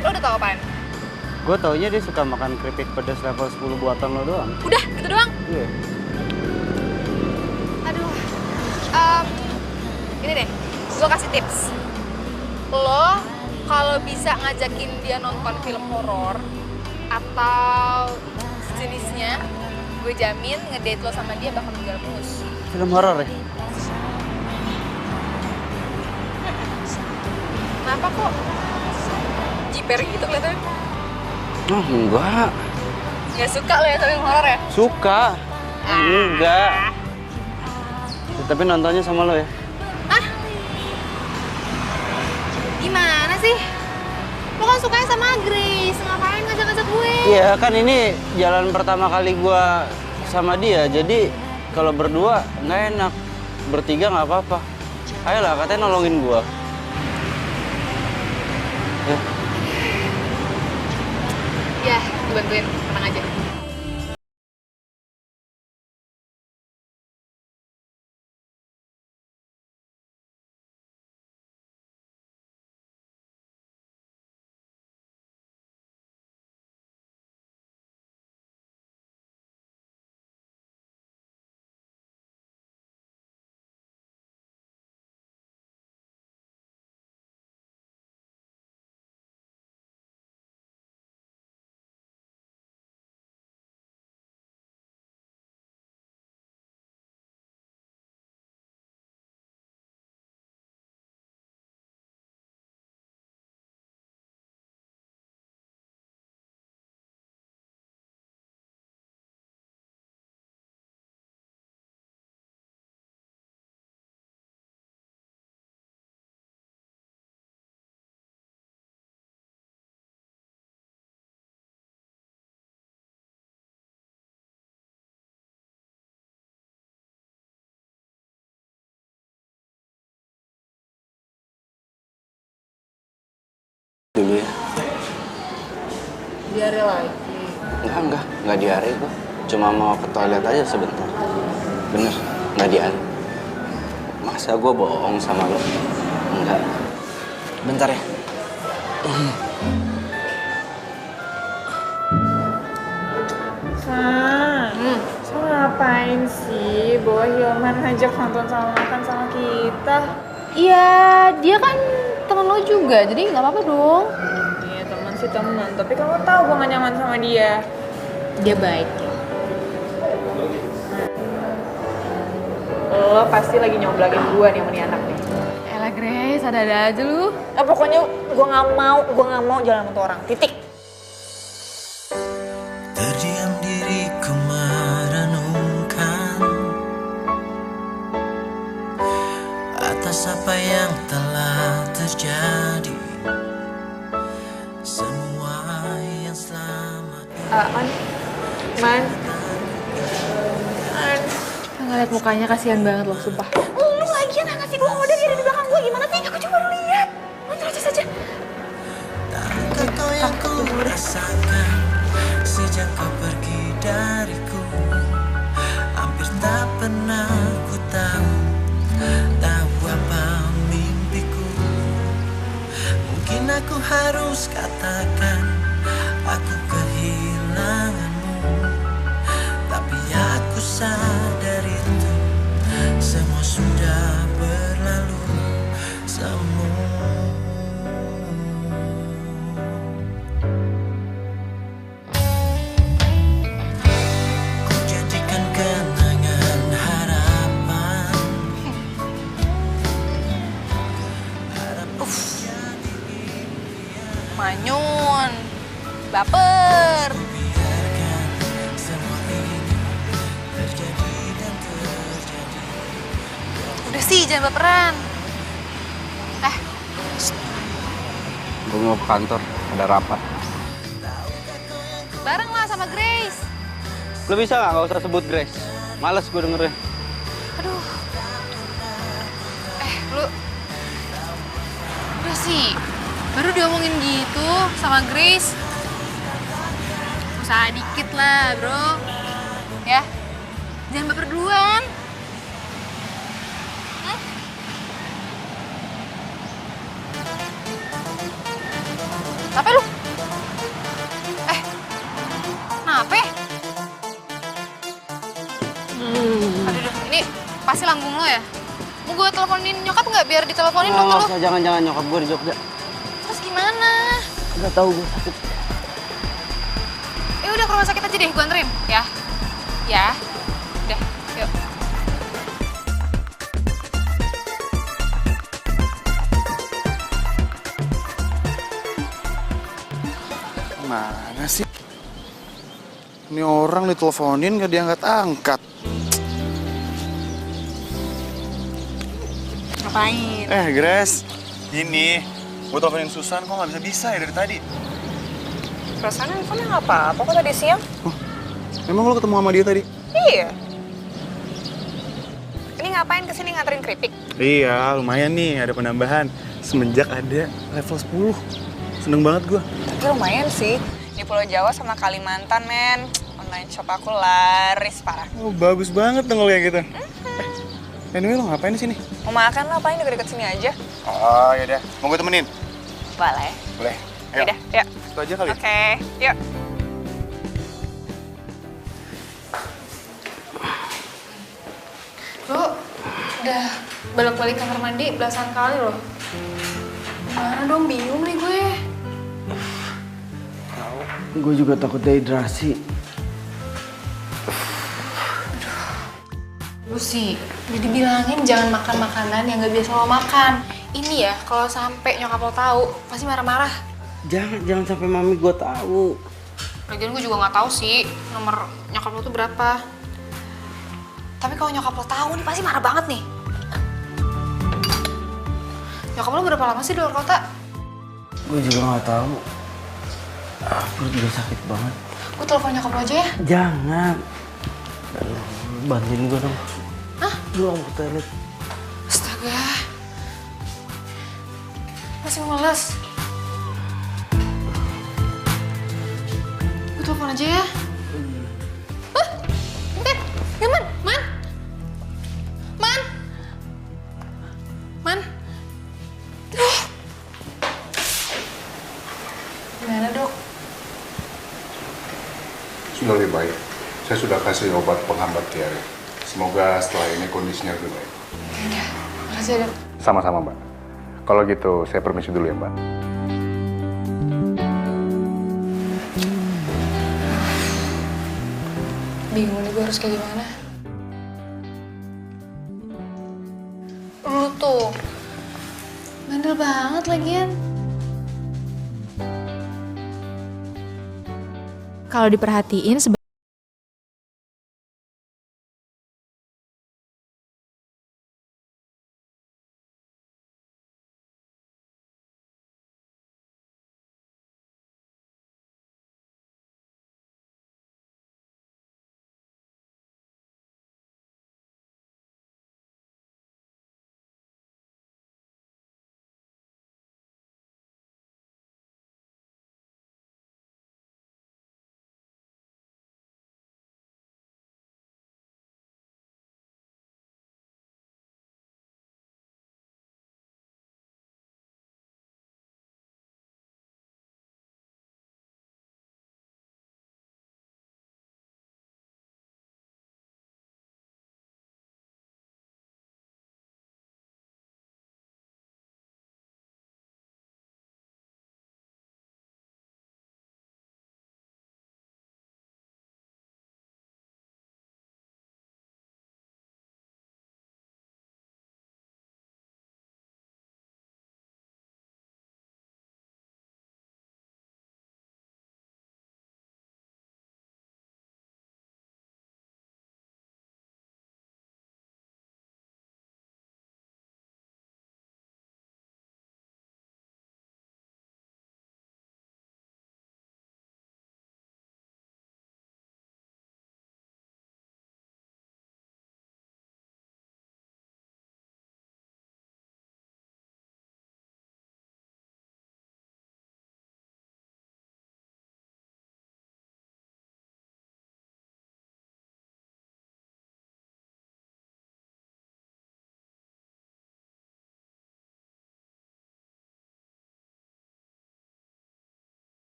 Lo udah tahu apaan? Gue taunya dia suka makan keripik pedas level 10 buatan lo doang. Udah, gitu doang? Iya. Aduh. Ini deh, gue kasih tips. Lo kalau bisa ngajakin dia nonton film horor atau sejenisnya, gue jamin ngedate lo sama dia bakal menjual mulus. Film horor ya? Kenapa kok jiper gitu kelihatannya? Oh, enggak. Nggak suka lo ya sama film horor ya? Suka. Enggak. Tapi nontonnya sama lo ya? Gimana sih? Lo kan sukanya sama Grace, ngapain ngajak-ngajak gue? Iya, kan ini jalan pertama kali gue sama dia, jadi kalau berdua nggak enak, bertiga nggak apa-apa. Ayolah, katanya nolongin gue. Ya, dibantuin, tenang aja. Dulu ya. Diare lagi. Enggak diare gua. Cuma mau ke toilet aja sebentar. Bener, nggak diare. Masa gua bohong sama lo? Enggak. Bentar ya. So ngapain sih bawa Hilman ngajak nonton sama makan sama kita? Iya, dia kan temen lo juga, jadi nggak apa-apa dong. Iya teman sih teman, tapi kamu tahu gue gak nyaman sama dia. Dia baik ya. Lo pasti lagi nyomblangin gue nih sama nih anak nih. Elah Grace, ada-ada aja lu. Pokoknya gue gak mau jalan sama tuh orang, titik. Terdiam diriku merenungkan atas apa yang telah terjadi, semua yang selama Man. Ngeliat mukanya kasihan banget loh, sumpah. Lu lagian ngasih dua order dia ada di belakang gue gimana sih? Aku cuma lihat. Terus saja. kau yang ku rasakan sejak kau pergi dariku, hampir tak pernah ku tahu apa mimpiku. Mungkin aku harus katakan aku kehilanganmu, tapi aku sadar itu semua sudah berlalu semua. Ku janjikan kenangan harapan. Manyun, baper. Udah sih, jangan baperan. Gue mau ke kantor, ada rapat. Bareng lah sama Grace. Lo bisa nggak usah sebut Grace? Males gue dengerin. Aduh. Lu. Udah sih, baru diomongin gitu sama Grace. Usaha dikit lah, bro. Ya, jangan baper duluan. Apa lu? Kenapa? Aduh, ini pasti lambung lo ya? Mau gue teleponin nyokap nggak biar diteleponin dokter lo? Jangan nyokap gue di Jogja. Terus gimana? Udah tahu gue sakit. Ya udah ke rumah sakit aja deh, gue anterin ya. Ya, udah, yuk. Mana sih? Ini orang diteleponin gak diangkat-angkat. Ngapain? Grace, ini gue teleponin Susan kok nggak bisa ya dari tadi. Perasaan handphone nggak apa-apa kok tadi siang. Emang lo ketemu sama dia tadi? Iya. Ini ngapain kesini nganterin keripik? Iya, lumayan nih ada penambahan. Semenjak ada level 10. Seneng banget gue. Tapi lumayan sih. Di Pulau Jawa sama Kalimantan, men. Online shop aku laris parah. Oh, bagus banget dong kalau kayak gitu. Anyway, lo ngapain di sini? Mau makan lah, paling deket-deket sini aja. Oh, yaudah. Mau gue temenin? Boleh. Boleh. Ayo. Yaudah, yuk. Itu aja kali. Oke, yuk. Lo udah balik-balik kamar mandi belasan kali loh. Gimana dong, bingung nih gue. Gue juga takut dehidrasi. Lu sih, udah dibilangin jangan makan makanan yang gak biasa lo makan. Ini ya, kalau sampai nyokap lo tahu, pasti marah-marah. Jangan sampai mami gue tahu. Lagian gue juga nggak tahu sih nomor nyokap lo tuh berapa. Tapi kalau nyokap lo tahu nih pasti marah banget nih. Nyokap lo berapa lama sih di luar kota? Gue juga nggak tahu. Perut gue sakit banget. Gue telepon nyokap lo aja ya. Jangan. Bantuin gue dong. Hah? Gue mau ke toilet. Astaga. Masih males. telepon aja ya. Ya, Man. Gimana, Dok? Sudah lebih baik. Saya sudah kasih obat penghambat diare. Semoga setelah ini kondisinya lebih baik. Makasih ya, Dok. Sama-sama, Mbak. Kalau gitu, saya permisi dulu ya, Mbak. Bingung nih gue harus kayak gimana. Lu tuh bandel banget lagian. Kalau diperhatiin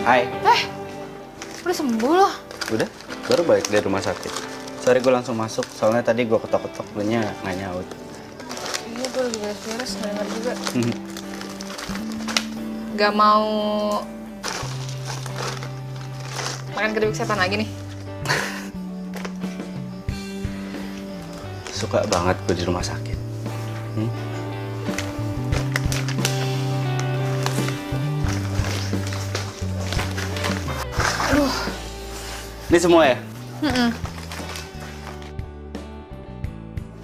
Hai. Udah sembuh loh. Udah, baru balik dari rumah sakit. Sorry gue langsung masuk, soalnya tadi gue ketok-ketok, lunya nggak nyaut. Iya, gue lagi beres-beres, nggak dengar juga. Gak mau makan keripik setan lagi nih? Suka banget gue di rumah sakit. Aduh. Ini semua ya?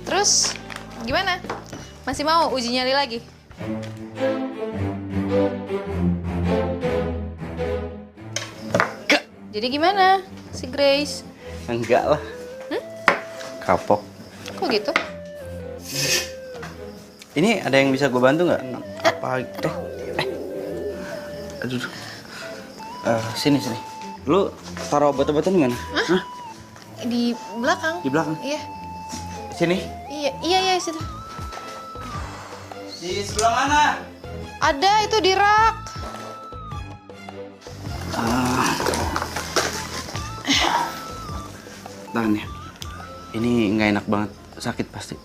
Terus, gimana? Masih mau uji nyali lagi? Enggak. Jadi gimana si Grace? Enggak lah. Kapok. Kok gitu? Ini ada yang bisa gue bantu nggak? Apa? Aduh. Sini. Lu taruh obat-obatan di mana? Hah? Di belakang. Di belakang? Iya. Sini. Iya, situ. Di sebelah mana? Ada itu di rak. Tahan ya. Ini nggak enak banget, sakit pasti.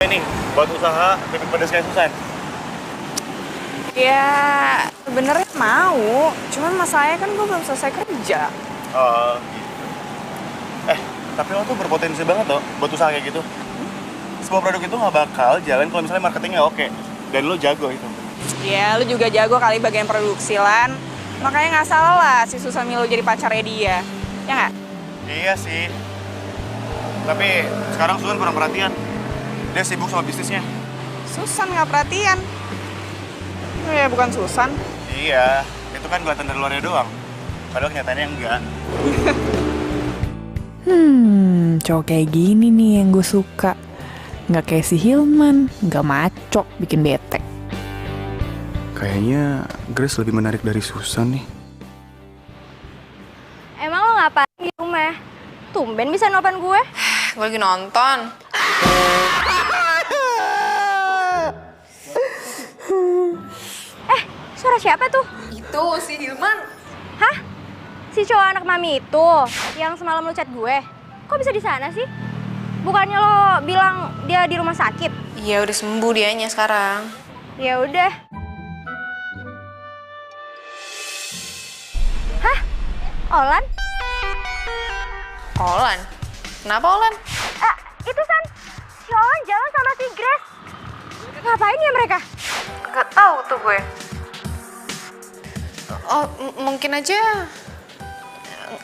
Nih, buat usaha keripik pedas kayak Susan. Ya, sebenarnya mau. Cuman masalahnya kan gue belum selesai kerja. Oh, gitu. Tapi lo tuh berpotensi banget loh buat usaha kayak gitu. Sebuah produk itu nggak bakal jalan kalau misalnya marketingnya oke. Dan lo jago itu. Ya, lu juga jago kali bagian produksi, Lan. Makanya nggak salah lah si Susan Milo jadi pacarnya dia. Ya nggak? Iya sih. Tapi sekarang Susan kurang perhatian. Dia sibuk sama bisnisnya. Susan nggak perhatian. Ya, bukan Susan. Iya, itu kan kelihatan dari luarnya doang. Padahal kenyataannya enggak. Cowok kayak gini nih yang gue suka. Nggak kayak si Hilman, nggak maco, bikin bete. Kayaknya Grace lebih menarik dari Susan nih. Emang lo ngapain di rumah? Tumben bisa nelfon gue. Gue lagi nonton. Suara siapa tuh? Itu si Hilman. Hah? Si cowok anak mami itu yang semalam lu chat gue. Kok bisa di sana sih? Bukannya lo bilang dia di rumah sakit? Iya, udah sembuh dianya sekarang. Ya udah. Hah? Olan? Olan? Kenapa Olan? Itu San. Si Olan jalan sama si Grace. Ngapain ya mereka? Gak tahu tuh gue. Oh, mungkin aja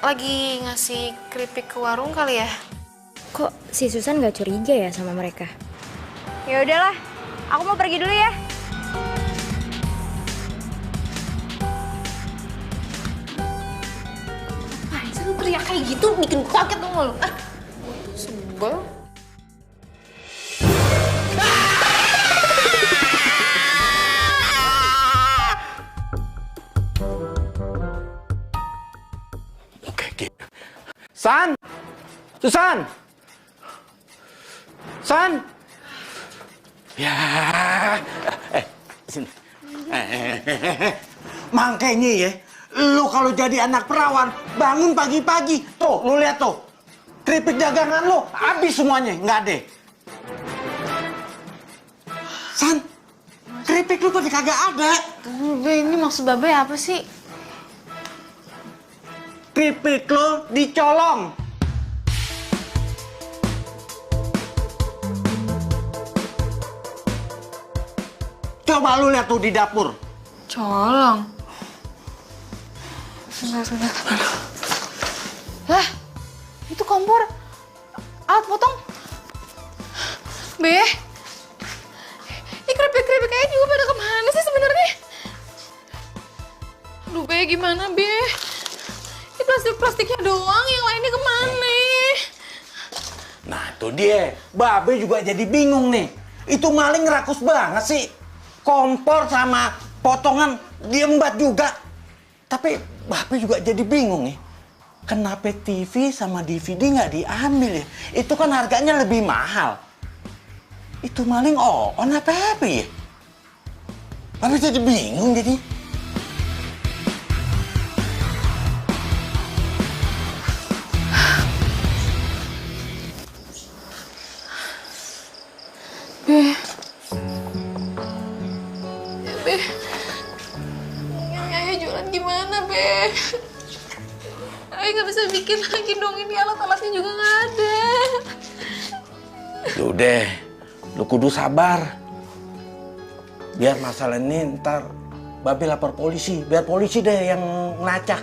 lagi ngasih keripik ke warung kali ya. Kok si Susan gak curiga ya sama mereka? Ya udahlah, aku mau pergi dulu ya. Apaan sih lu teriak kayak gitu, bikin gue kaget dong lu. Sebel. San! Susan! San! Ya, sini. Makanya ya, lu kalau jadi anak perawan, bangun pagi-pagi. Tuh, lu lihat tuh. Keripik dagangan lu, habis semuanya, nggak ada. San, keripik lu pada kagak ada. Ini maksud Babe apa sih? Keripik lo dicolong. Coba lu lihat tuh di dapur. Colong. Sebentar. Lah, itu kompor. Alat potong. Be, ini keripik-keripik kayaknya juga pada kemana sih sebenarnya? Aduh Be, gimana Be? Ini plastik-plastiknya doang, yang lainnya kemana? Nah itu dia, Babe juga jadi bingung nih. Itu maling rakus banget sih. Kompor sama potongan diembat juga. Tapi Babe juga jadi bingung nih. Kenapa TV sama DVD nggak diambil ya? Itu kan harganya lebih mahal. Itu maling on apa ya? Babe jadi bingung jadi. Be. Ya, Be. Ayah jualan gimana, Be? Ayah nggak bisa bikin lagi dong, ini alat-alatnya juga nggak ada. Udah, lu kudu sabar. Biar masalah ini ntar Babe lapor polisi, biar polisi deh yang ngelacak.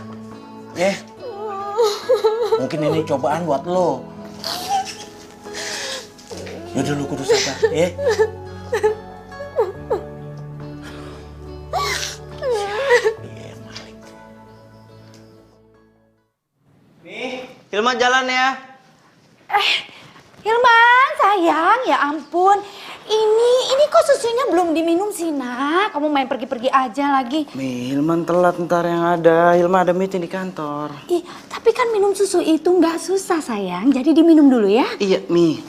Ya. Mungkin ini cobaan buat lo. Yaudah lu kudu sabar, ya. Nih, Hilman jalan ya. Hilman, sayang, ya ampun. Ini kok susunya belum diminum sih, Nak? Kamu main pergi-pergi aja lagi. Mi, Hilman telat ntar yang ada. Hilman ada meeting di kantor. Ih, tapi kan minum susu itu nggak susah, sayang. Jadi diminum dulu ya. Iya, Mi.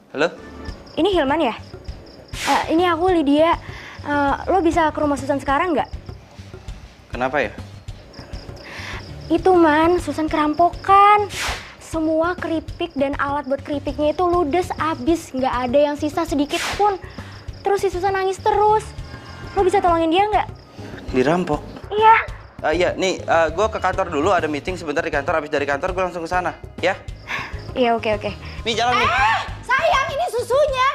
Halo? Ini Hilman ya? Ini aku Lydia. Lo bisa ke rumah Susan sekarang nggak? Kenapa ya? Itu Man, Susan kerampokan. Semua keripik dan alat buat keripiknya itu ludes abis, nggak ada yang sisa sedikit pun. Terus si Susan nangis terus. Lo bisa tolongin dia nggak? Dirampok? Iya. Iya, nih gue ke kantor dulu, ada meeting sebentar di kantor. Habis dari kantor gue langsung ke sana, ya? Iya, oke. Nih jalan nih. Sayang, ini susunya.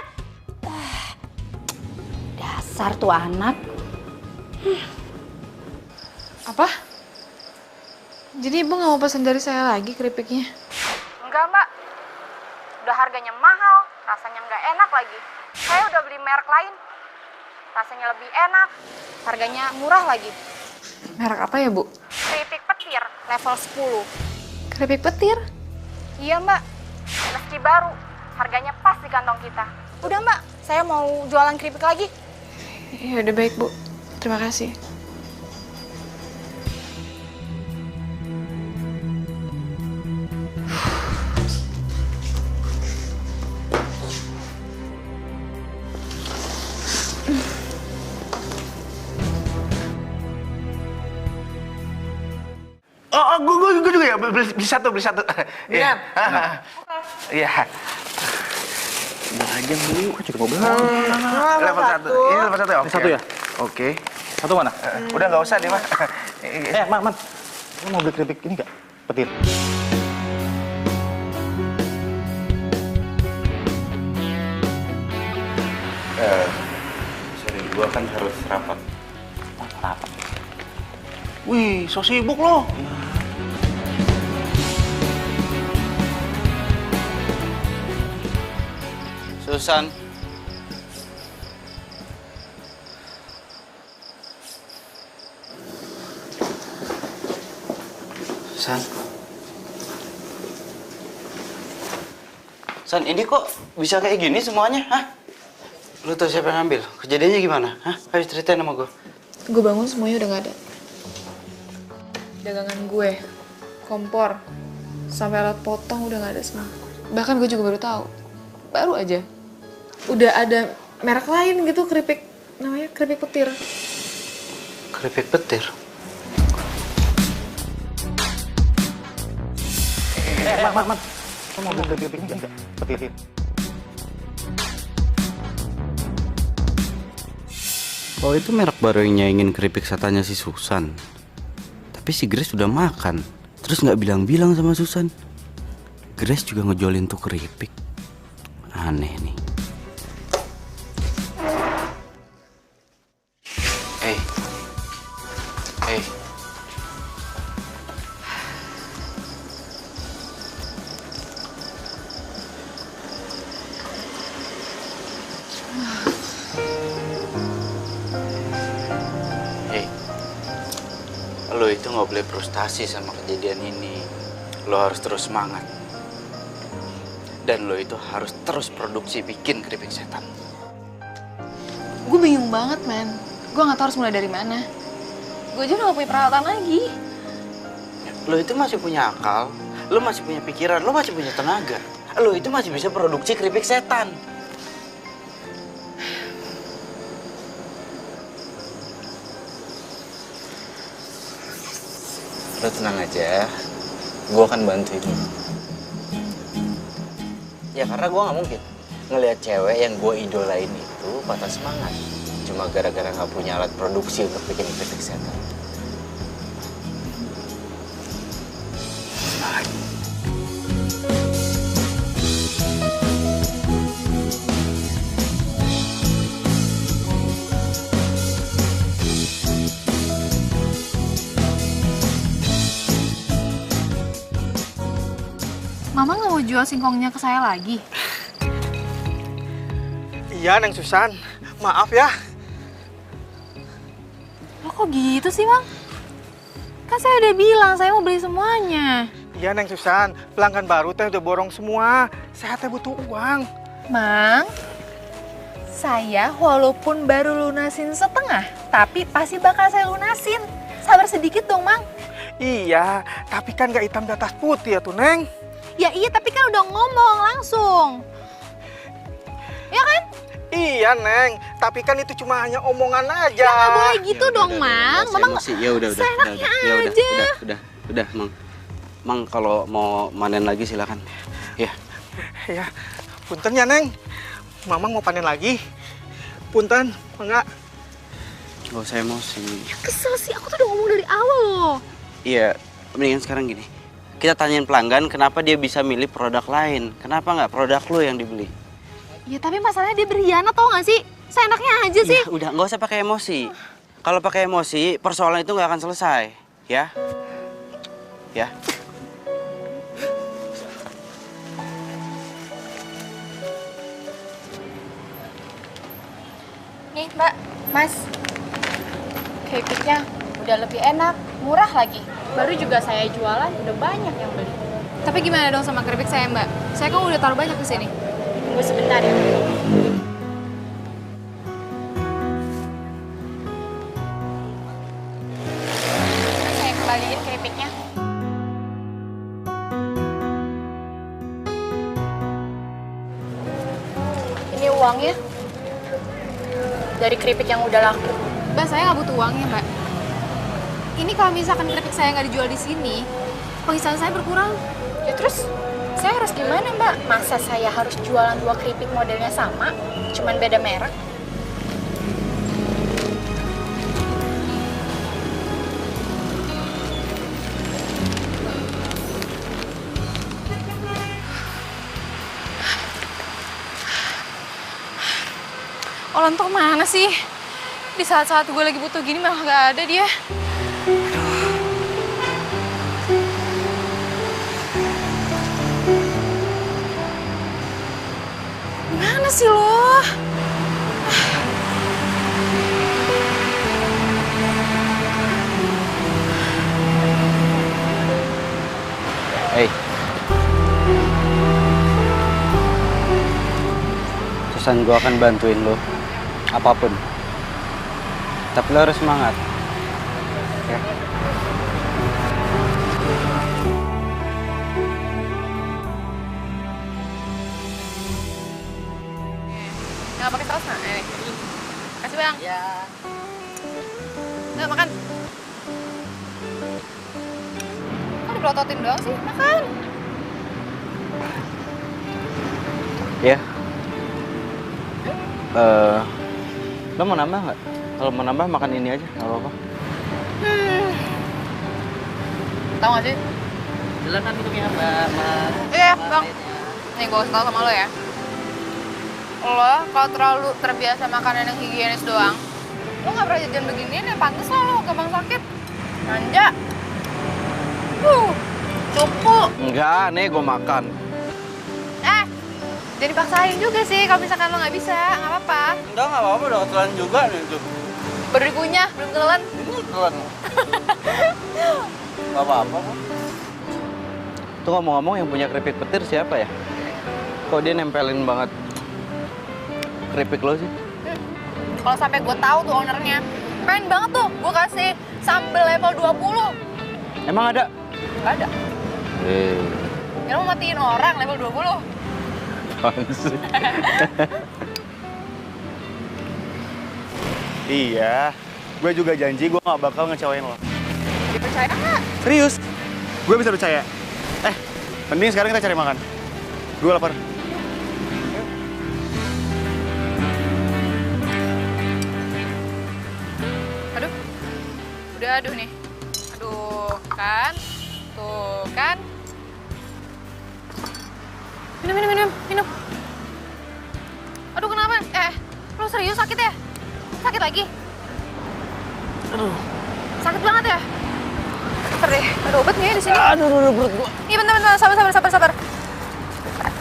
Dasar tuh anak. Apa? Jadi ibu nggak mau pesan dari saya lagi keripiknya? Enggak, Mbak. Udah harganya mahal, rasanya nggak enak lagi. Saya udah beli merek lain. Rasanya lebih enak, harganya murah lagi. Merek apa ya, Bu? Keripik petir level 10. Keripik petir? Iya, Mbak. Meski baru, harganya pas di kantong kita. Udah, Mbak, saya mau jualan keripik lagi. Ya udah baik, Bu. Terima kasih. Gue juga ya, beli satu. Iya. Iya. Udah aja beli, kok cukup beli. Level 1. Ini level 1 ya? Oke. Satu ya? Oke. Satu mana? Udah nggak usah deh, Mas. Man. Lu mau beli keripik ini nggak? Petir. Sorry, gua kan harus rapat. Rapat? Wih, so sibuk lo. Susan. San, ini kok bisa kayak gini semuanya, hah? Lu tau siapa yang ngambil? Kejadiannya gimana, hah? Ayo ceritain sama gue. Gue bangun semuanya udah nggak ada. Dagangan gue, kompor, sampai alat potong udah nggak ada semua. Bahkan gue juga baru aja. Udah ada merek lain gitu keripik, namanya keripik petir. Keripik petir? Man. Lu mau beli keripik ini nggak? Petir. Oh, itu merek baru yang nyaingin keripik setannya si Susan. Tapi si Grace udah makan, terus nggak bilang-bilang sama Susan. Grace juga ngejolin tuh keripik. Aneh nih. Lo itu nggak boleh frustasi sama kejadian ini. Lo harus terus semangat. Dan lo itu harus terus produksi bikin keripik setan. Gue bingung banget, man. Gue nggak tahu harus mulai dari mana. Gue aja udah gak punya peralatan lagi. Lo itu masih punya akal, lo masih punya pikiran, lo masih punya tenaga. Lo itu masih bisa produksi keripik setan. Lo tenang aja, gue akan bantuin. Ya karena gue nggak mungkin ngelihat cewek yang gue idolain itu patah semangat cuma gara-gara nggak punya alat produksi untuk bikin keripik setan. Mama nggak mau jual singkongnya ke saya lagi? Iya, Neng Susan. Maaf ya. Lo kok gitu sih, Mang? Kan saya udah bilang saya mau beli semuanya. Iya, Neng Susan. Pelanggan baru teh udah borong semua. Saya teh butuh uang. Mang, saya walaupun baru lunasin setengah, tapi pasti bakal saya lunasin. Sabar sedikit dong, Mang. Iya, tapi kan gak hitam di atas putih ya tuh, Neng. Ya iya, tapi kan udah ngomong langsung. Ya kan? Iya, Neng. Tapi kan itu cuma hanya omongan aja. Ya nggak boleh gitu dong, Mang. Mama Ya udah, seenaknya aja. udah, Mang. Mang kalau mau manen lagi silakan. Ya. Ya, punten ya Neng. Mamang mau panen lagi. Punten, enggak. Gak usah emosi. Kesel sih, aku tuh udah ngomong dari awal loh. Iya, mendingan sekarang gini. Kita tanyain pelanggan kenapa dia bisa milih produk lain. Kenapa nggak produk lo yang dibeli? Ya tapi masalahnya dia berkhianat tau gak sih? Seenaknya aja sih. Ya, udah nggak usah pakai emosi. Kalau pakai emosi, persoalan itu nggak akan selesai. Ya? Ya. Nih Mbak, Mas. Keripiknya udah lebih enak, murah lagi. Baru juga saya jualan, udah banyak yang beli. Tapi gimana dong sama keripik saya Mbak? Saya kan udah taruh banyak ke sini. Tunggu sebentar ya. Saya kembaliin keripiknya. Ini uangnya. Dari keripik yang udah laku. Mbak, saya nggak butuh uangnya, Mbak. Ini kalau misalkan keripik saya nggak dijual di sini, penghasilan saya berkurang. Ya terus, saya harus gimana, Mbak? Masa saya harus jualan 2 keripik modelnya sama, cuman beda merek? Olan tuh mana sih? Di saat-saat gue lagi butuh gini malah gak ada dia. Gimana sih lo? Hei. Susan, gue akan bantuin lo. Apapun. Tapi lo harus semangat. Ya. Nggak pakai saus nah? Nih. Kasih Bang. Ya. Nggak makan. Kok dipelototin doang sih? Makan. Ya. Lo mau nambah nggak? Kalau mau nambah makan ini aja, nggak apa-apa. Tahu nggak sih? Silakan minumnya Mbak. Iya Bang. Nih gue kasih tau sama lo ya. Lo kalau terlalu terbiasa makanan yang higienis doang, lo nggak pernah jajan beginian ya, pantes lo gampang sakit. Manja. Cupu. Enggak, nih gue makan. Jadi paksain juga sih kalau misalkan lo nggak bisa, nggak apa-apa. Enggak apa-apa, udah ketelan juga nih tuh. Baru dikunyah, belum ketelan. Ketelan. Nggak apa-apa kok. Tuh ngomong-ngomong yang punya keripik petir siapa ya? Kok dia nempelin banget keripik lo sih? Kalau sampai gue tahu tuh ownernya, pengen banget tuh gue kasih sambal level 20. Emang ada? Gak ada. Ya lo matiin orang level 20. Iya, gue juga janji gue gak bakal ngecewain lo. Dipercaya nggak? Serius, gue bisa percaya. Mending sekarang kita cari makan. Gue lapar. Aduh, udah aduh nih. Aduh, kan? Tuh, kan? Minum. Aduh, kenapa? Lo serius sakit ya? Sakit lagi? Aduh. Sakit banget ya? Sabar deh, ada obat nggak ya di sini? Aduh, perut gua. Iya, bentar, sabar.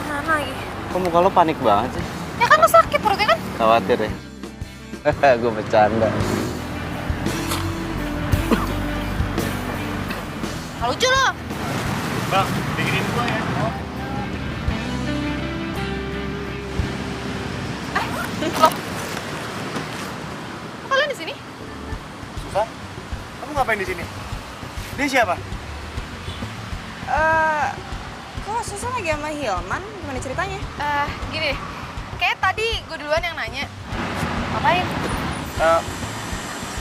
Mana lagi? Kok muka lo panik banget sih? Ya kan lo sakit perutnya kan? Khawatir ya? Gue bercanda. Nggak lucu lo. Bang, bikinin gue ya. Loh. Kok kalian di sini? Susan, kamu ngapain di sini? Dia siapa? Kok Susan lagi sama Hilman? Gimana ceritanya? Gini deh. Kayak tadi gue duluan yang nanya. Ngapain?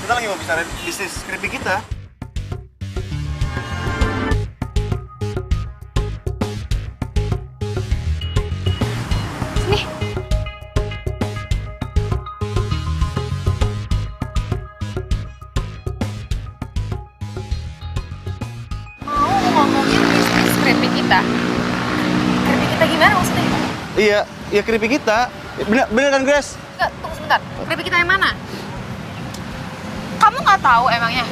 Kita lagi mau bicara bisnis keripik kita. Keripik kita? Keripik kita gimana maksudnya? Iya keripik kita. Bener kan, Grace? Enggak, tunggu sebentar. Keripik kita yang mana? Kamu nggak tahu emangnya?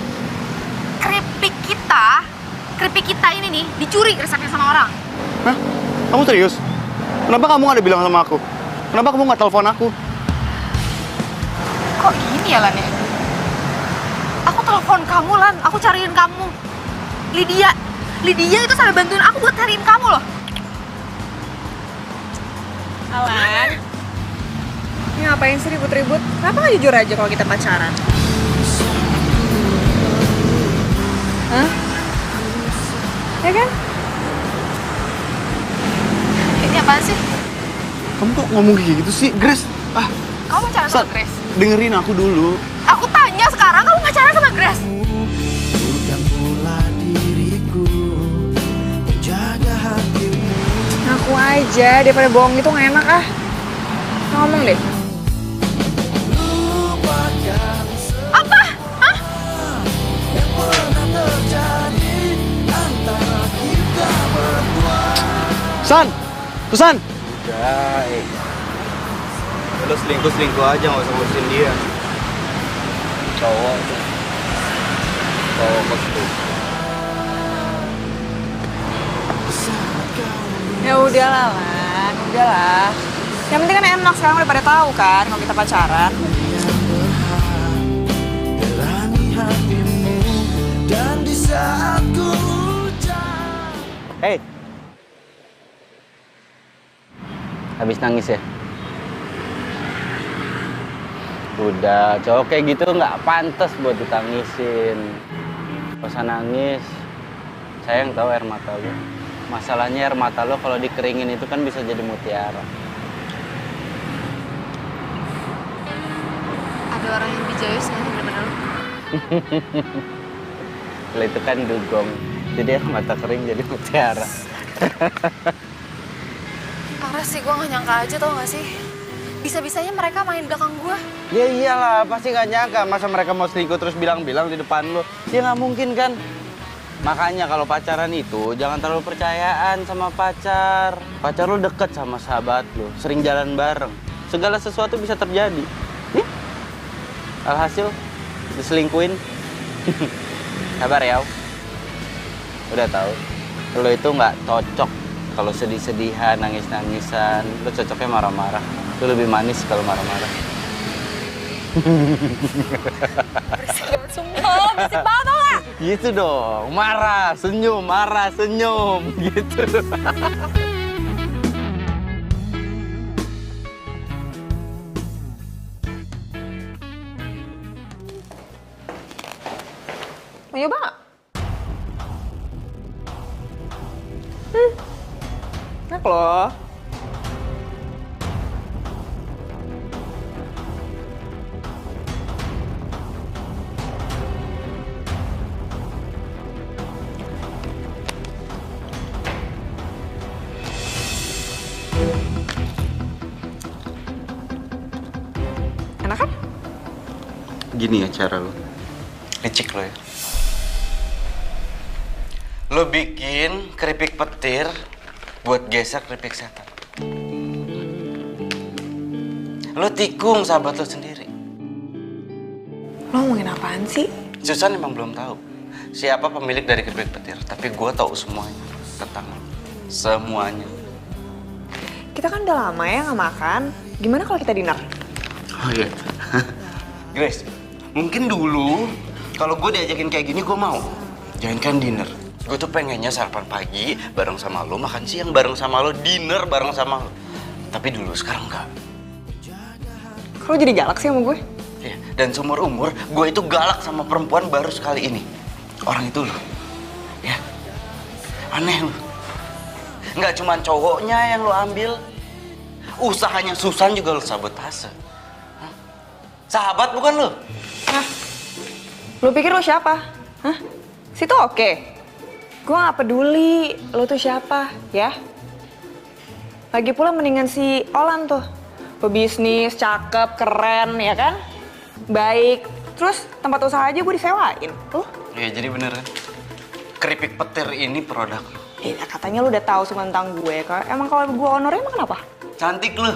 Keripik kita ini nih dicuri resepnya sama orang. Hah? Kamu serius? Kenapa kamu nggak ada bilang sama aku? Kenapa kamu nggak telepon aku? Kok gini ya, Lan ya? Aku telepon kamu, Lan. Aku cariin kamu. Lydia itu sampai bantuin aku buat cariin kamu loh. Alan, ini ngapain sih ribut-ribut? Kenapa nggak jujur aja kalau kita pacaran? Hah? Ya kan? Ini apaan sih? Kamu kok ngomong kayak gitu sih, Grace? Kamu pacaran sama Grace? Dengerin aku dulu. Aku tanya sekarang, kamu pacaran sama Grace? Ngaku aja, daripada bohong itu nggak enak ah. Ngomong deh. Apa? Hah? Susan! Udah, Lo selingkuh aja, nggak usah ngurusin dia. Cowok tuh. Cowok kostum. Ya udahlah, Lan. Udahlah. Yang penting kan enak sekarang udah pada tahu kan kalau kita pacaran. Hey. Habis nangis ya? Udah, cowok kayak gitu nggak pantas buat ditangisin. Gak usah nangis. Sayang tahu air mata lo. Masalahnya air mata lo kalau dikeringin itu kan bisa jadi mutiara. Ada orang yang bijayus nggak bener-bener lo? Kalau itu kan dugong. Jadi air mata kering jadi mutiara. Parah sih, gue gak nyangka aja tau gak sih? Bisa-bisanya mereka main belakang gue. Ya iyalah, pasti gak nyangka. Masa mereka mau selingkuh terus bilang-bilang di depan lo? Ya nggak mungkin kan? Makanya kalau pacaran itu jangan terlalu percayaan sama pacar. Pacar lo deket sama sahabat lo, sering jalan bareng. Segala sesuatu bisa terjadi. Nih, alhasil diselingkuin. Sabar ya. Udah tahu, lo itu nggak cocok kalau sedih-sedihan, nangis-nangisan. Lo cocoknya marah-marah. Lo lebih manis kalau marah-marah. Berisik banget, sumpah. Berisik banget tau gak? Gitu dong, marah, senyum, gitu. Mau nyoba nggak? Enak loh. Enak kan? Gini ya cara lo. Licik lo ya. Lo bikin keripik petir buat geser keripik setan. Lo tikung sahabat lo sendiri. Lo ngomongin apaan sih? Susan emang belum tahu siapa pemilik dari keripik petir, tapi gue tahu semuanya tentang lo. Semuanya. Kita kan udah lama ya nggak makan. Gimana kalau kita dinner? Oh iya. Grace, mungkin dulu kalau gue diajakin kayak gini gue mau. Jangan kan dinner. Gue tuh pengennya sarapan pagi bareng sama lo, makan siang bareng sama lo, dinner bareng sama lo. Tapi dulu, sekarang enggak. Kok lo jadi galak sih sama gue? Iya, dan seumur umur gue itu galak sama perempuan baru sekali ini. Orang itu lo. Ya, aneh lo. Nggak cuma cowoknya yang lo ambil, usahanya Susan juga lo sabotase. Hah? Sahabat bukan lo? Hah? Lo pikir lo siapa? Hah? Situ oke. Gue gak peduli lo tuh siapa, ya. Lagi pula mendingan si Olan tuh. Pebisnis, cakep, keren, ya kan? Baik. Terus tempat usaha aja gue disewain. Tuh. Iya, jadi bener kan? Keripik petir ini produk lo. Iya, katanya lu udah tahu semua tentang gue. Emang kalau gue honornya emang kenapa? Cantik lu,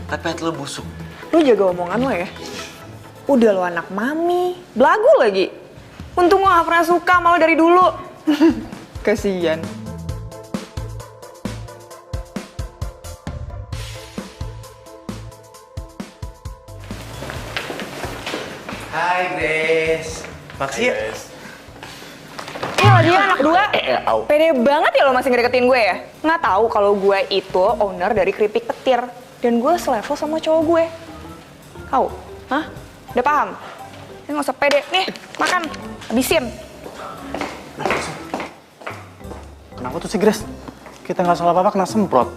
tapi hati lu busuk. Lu jaga omongan lo ya. Udah lo anak mami, belagu lagi. Untung gue gak pernah suka sama lo dari dulu. Kasian. Hai Grace. Makasih ya. Iya dia anak dua. Pede banget ya lo masih ngedeketin gue ya? Nggak tahu kalau gue itu owner dari keripik petir. Dan gue selevel sama cowok gue. Tahu? Hah? Udah paham? Ini nggak usah pede. Nih, makan. Habisin. Kenapa tuh si Grace? Kita nggak salah apa-apa kena semprot.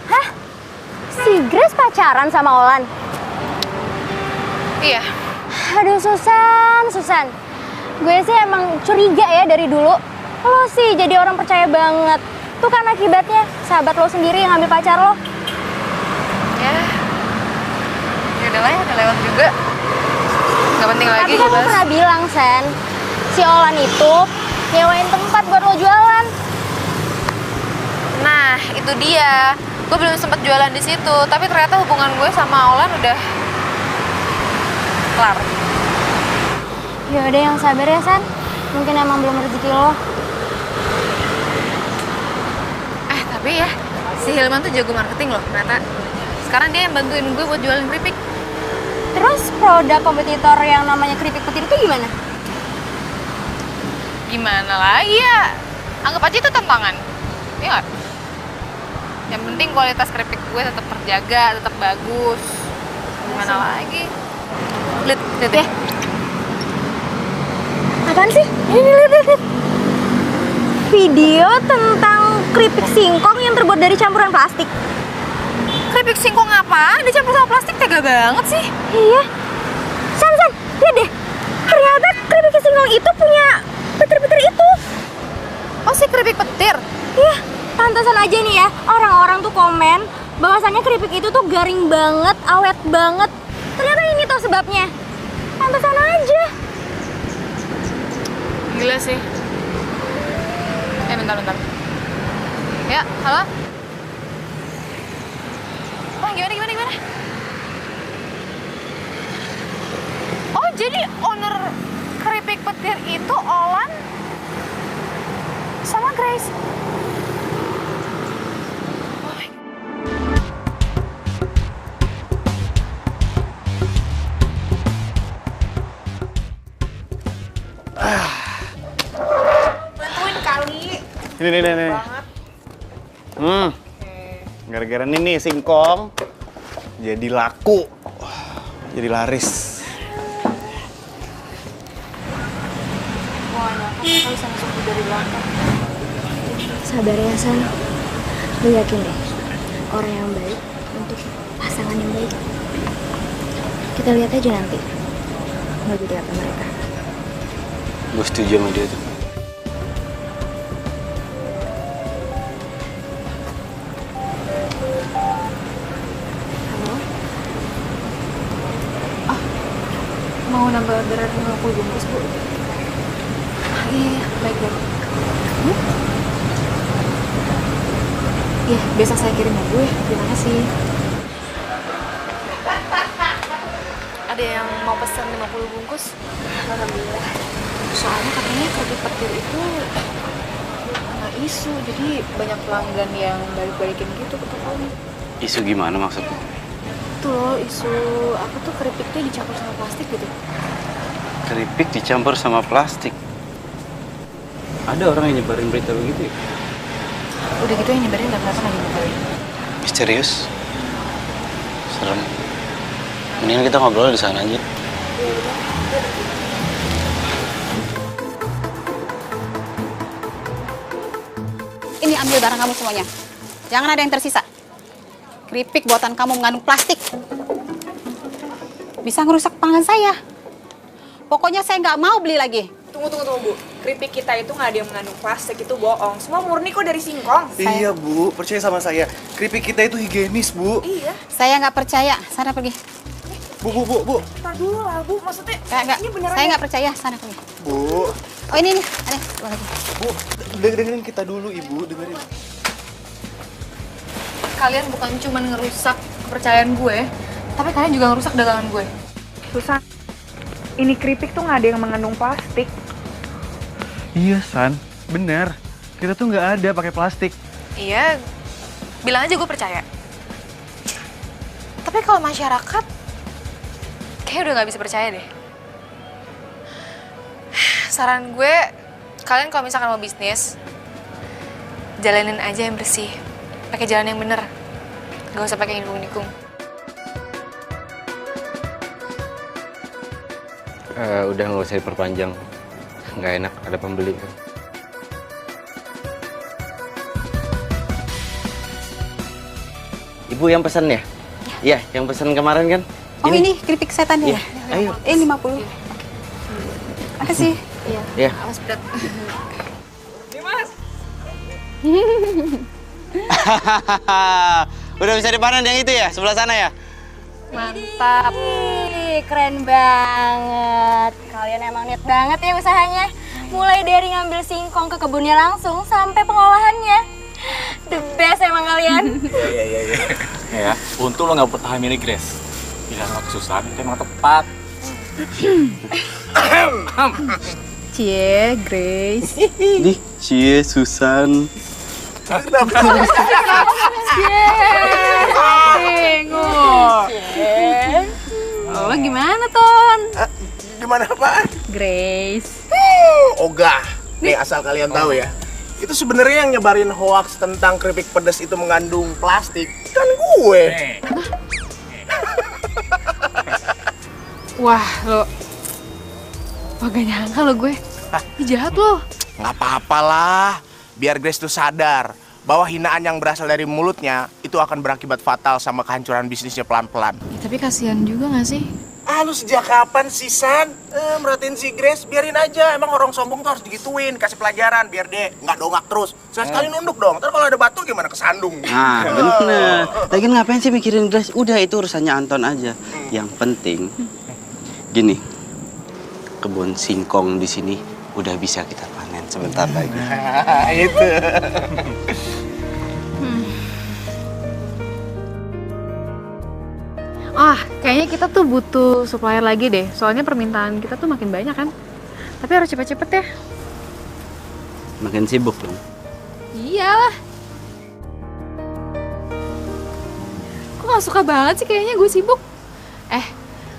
Hah? Si Grace pacaran sama Olan? Iya. Aduh Susan. Gue sih emang curiga ya dari dulu. Lo sih jadi orang percaya banget. Tuh kan akibatnya sahabat lo sendiri yang ambil pacar lo. Ya udahlah ya, udah lewat juga. Gak penting lagi. Tapi kan lo pernah bilang, Sen, si Olan itu nyewain tempat buat lo jualan. Nah, itu dia. Gue belum sempat jualan di situ, tapi ternyata hubungan gue sama Olan udah kelar. Ya udah yang sabar ya, San. Mungkin emang belum rezeki lo. Tapi ya, si Hilman tuh jago marketing loh, ternyata. Sekarang dia yang bantuin gue buat jualan keripik. Terus produk kompetitor yang namanya keripik petir itu gimana? Gimana lagi ya? Anggap aja itu tantangan. Iya nggak? Yang penting kualitas keripik gue tetap terjaga, tetap bagus. Gimana lagi? Lihat deh. Apaan sih? Ini lihat. Video tentang keripik singkong yang terbuat dari campuran plastik. Keripik singkong apa? Dicampur sama plastik, tega banget sih. Iya. San, lihat deh. Ternyata keripik singkong itu punya petir-petir itu. Oh, si keripik petir? Iya, pantesan aja nih ya. Orang-orang tuh komen bahwasannya keripik itu tuh garing banget, awet banget. Ternyata ini tuh sebabnya. Pantesan aja. Gila sih. Bentar. Ya, halo? Oh, gimana? Oh, jadi owner keripik petir itu Olan sama Grace. Bantuin kali. Ini. Gara-gara ini nih singkong jadi laku, jadi laris. Sabar ya, San. Lu yakin deh, orang yang baik untuk pasangan yang baik. Kita lihat aja nanti. Nggak jadi apa mereka. Gue setuju sama dia tuh. Mau nambah orderan 50 bungkus, Bu. Iya, baik. Iya, besok saya kirim ya, Bu. Terima kasih. Ada yang mau pesan 50 bungkus? Alhamdulillah. Soalnya katanya keripik petir itu kena isu, jadi banyak pelanggan yang balik-balikin gitu ke tokonya. Isu gimana maksudnya? Tuh loh, isu apa tuh keripiknya dicampur sama plastik gitu. Keripik dicampur sama plastik? Ada orang yang nyebarin berita begitu ya? Udah gitu yang nyebarin gak kelihatan lagi mukanya. Misterius. Serem. Mendingan kita ngobrol di sana aja. Ini ambil barang kamu semuanya. Jangan ada yang tersisa. Keripik buatan kamu mengandung plastik. Bisa ngerusak pelanggan saya. Pokoknya saya nggak mau beli lagi. Tunggu, Bu. Keripik kita itu nggak ada yang mengandung plastik, itu bohong. Semua murni kok dari singkong. Iya, Bu. Percaya sama saya. Keripik kita itu higienis, Bu. Iya. Saya nggak percaya. Sana pergi. Bu. Ntar dulu lah, Bu. Maksudnya Enggak. ini beneran Saya ya? nggak percaya. Sana pergi. Bu. Oh ini nih. Ada. Keluar lagi. Bu, dengerin kita dulu, Ibu, dengerin. Kalian bukan cuma ngerusak kepercayaan gue, tapi kalian juga ngerusak dagangan gue. Susan, ini keripik tuh nggak ada yang mengandung plastik. Iya, San. Bener. Kita tuh nggak ada pakai plastik. Iya, bilang aja gue percaya. Tapi kalau masyarakat, kayaknya udah nggak bisa percaya deh. Saran gue, kalian kalau misalkan mau bisnis, jalanin aja yang bersih. Pakai jalan yang bener. Gak usah pakai nikung-nikung. Udah nggak usah diperpanjang. Nggak enak ada pembeli kan. Ibu yang pesan ya? Iya, yang pesan kemarin kan? Oh ini keripik setan ya? Iya, ayo. 50. Makasih. Iya. Awas berat. Udah bisa dipanen yang itu ya, sebelah sana ya? Mantap. Ih, keren banget. Kalian emang niat banget ya usahanya. Mulai dari ngambil singkong ke kebunnya langsung sampai pengolahannya. The best emang kalian. Iya. Ya, untung lo nggak bertahan milih Grace. Pilihan lo kesusahan itu emang tepat. Cie, Grace. Nih, Cie, Susan. Lo gimana, Ton? Gimana apaan? Grace. Ogah. Nih asal kalian tahu ya. Itu sebenarnya yang nyebarin hoax tentang keripik pedas itu mengandung plastik kan gue. Wah, lo gak nyangka lo gue. Ini jahat lo. Nggak apa-apa lah. Biar Grace tuh sadar bahwa hinaan yang berasal dari mulutnya itu akan berakibat fatal sama kehancuran bisnisnya pelan-pelan. Ya, tapi kasihan juga gak sih? Ah, lu sejak kapan sih, San? Merhatiin si Grace, biarin aja. Emang orang sombong tuh harus digituin, kasih pelajaran biar dia nggak dongak terus. Sekali nunduk dong, ntar kalau ada batu gimana kesandung? Nah, bener. Lagian ngapain sih mikirin Grace? Udah, itu urusannya Anton aja. Yang penting, gini, kebun singkong di sini udah bisa kita panen sebentar lagi. Itu. Kayaknya kita tuh butuh supplier lagi deh. Soalnya permintaan kita tuh makin banyak kan. Tapi harus cepet-cepet ya. Makin sibuk dong. Iyalah. Kok gak suka banget sih kayaknya gue sibuk?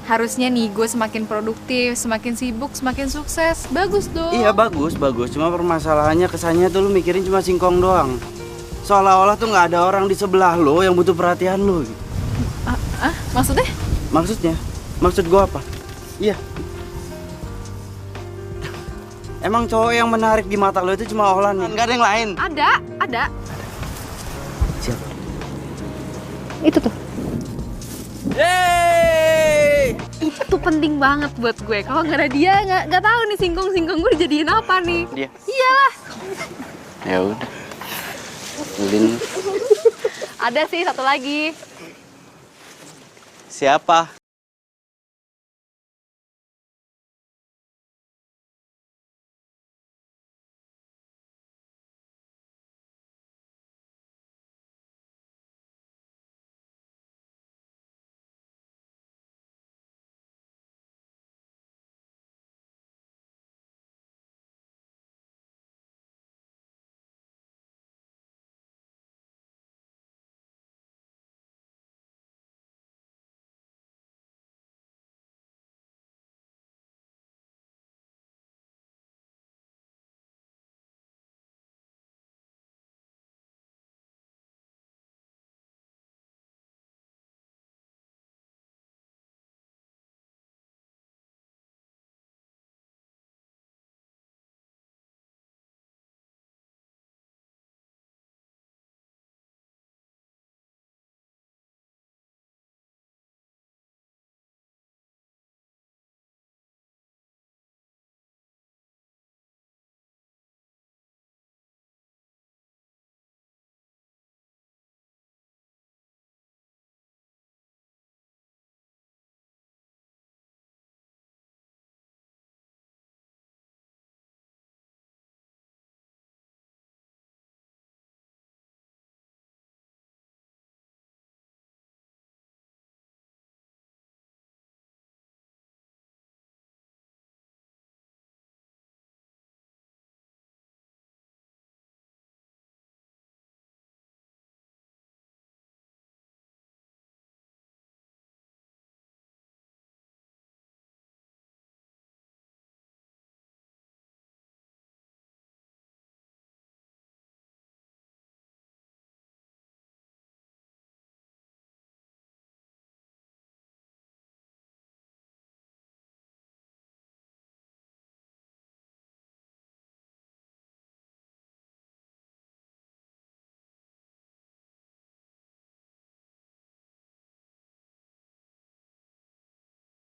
Harusnya nih gue semakin produktif, semakin sibuk, semakin sukses. Bagus dong. Iya, bagus. Cuma permasalahannya kesannya tuh lu mikirin cuma singkong doang. Seolah-olah tuh nggak ada orang di sebelah lo yang butuh perhatian lo. Maksudnya? Maksud gua apa? Iya. Emang cowok yang menarik di mata lo itu cuma Ohlan, nggak ada yang lain? Ada. Siapa? Itu tuh. Yeay! Itu penting banget buat gue. Kalau nggak ada dia, nggak tahu nih singkong gue dijadiin apa nih. Dia? Iyalah. Ya udah. Lin. Ada sih satu lagi. Siapa?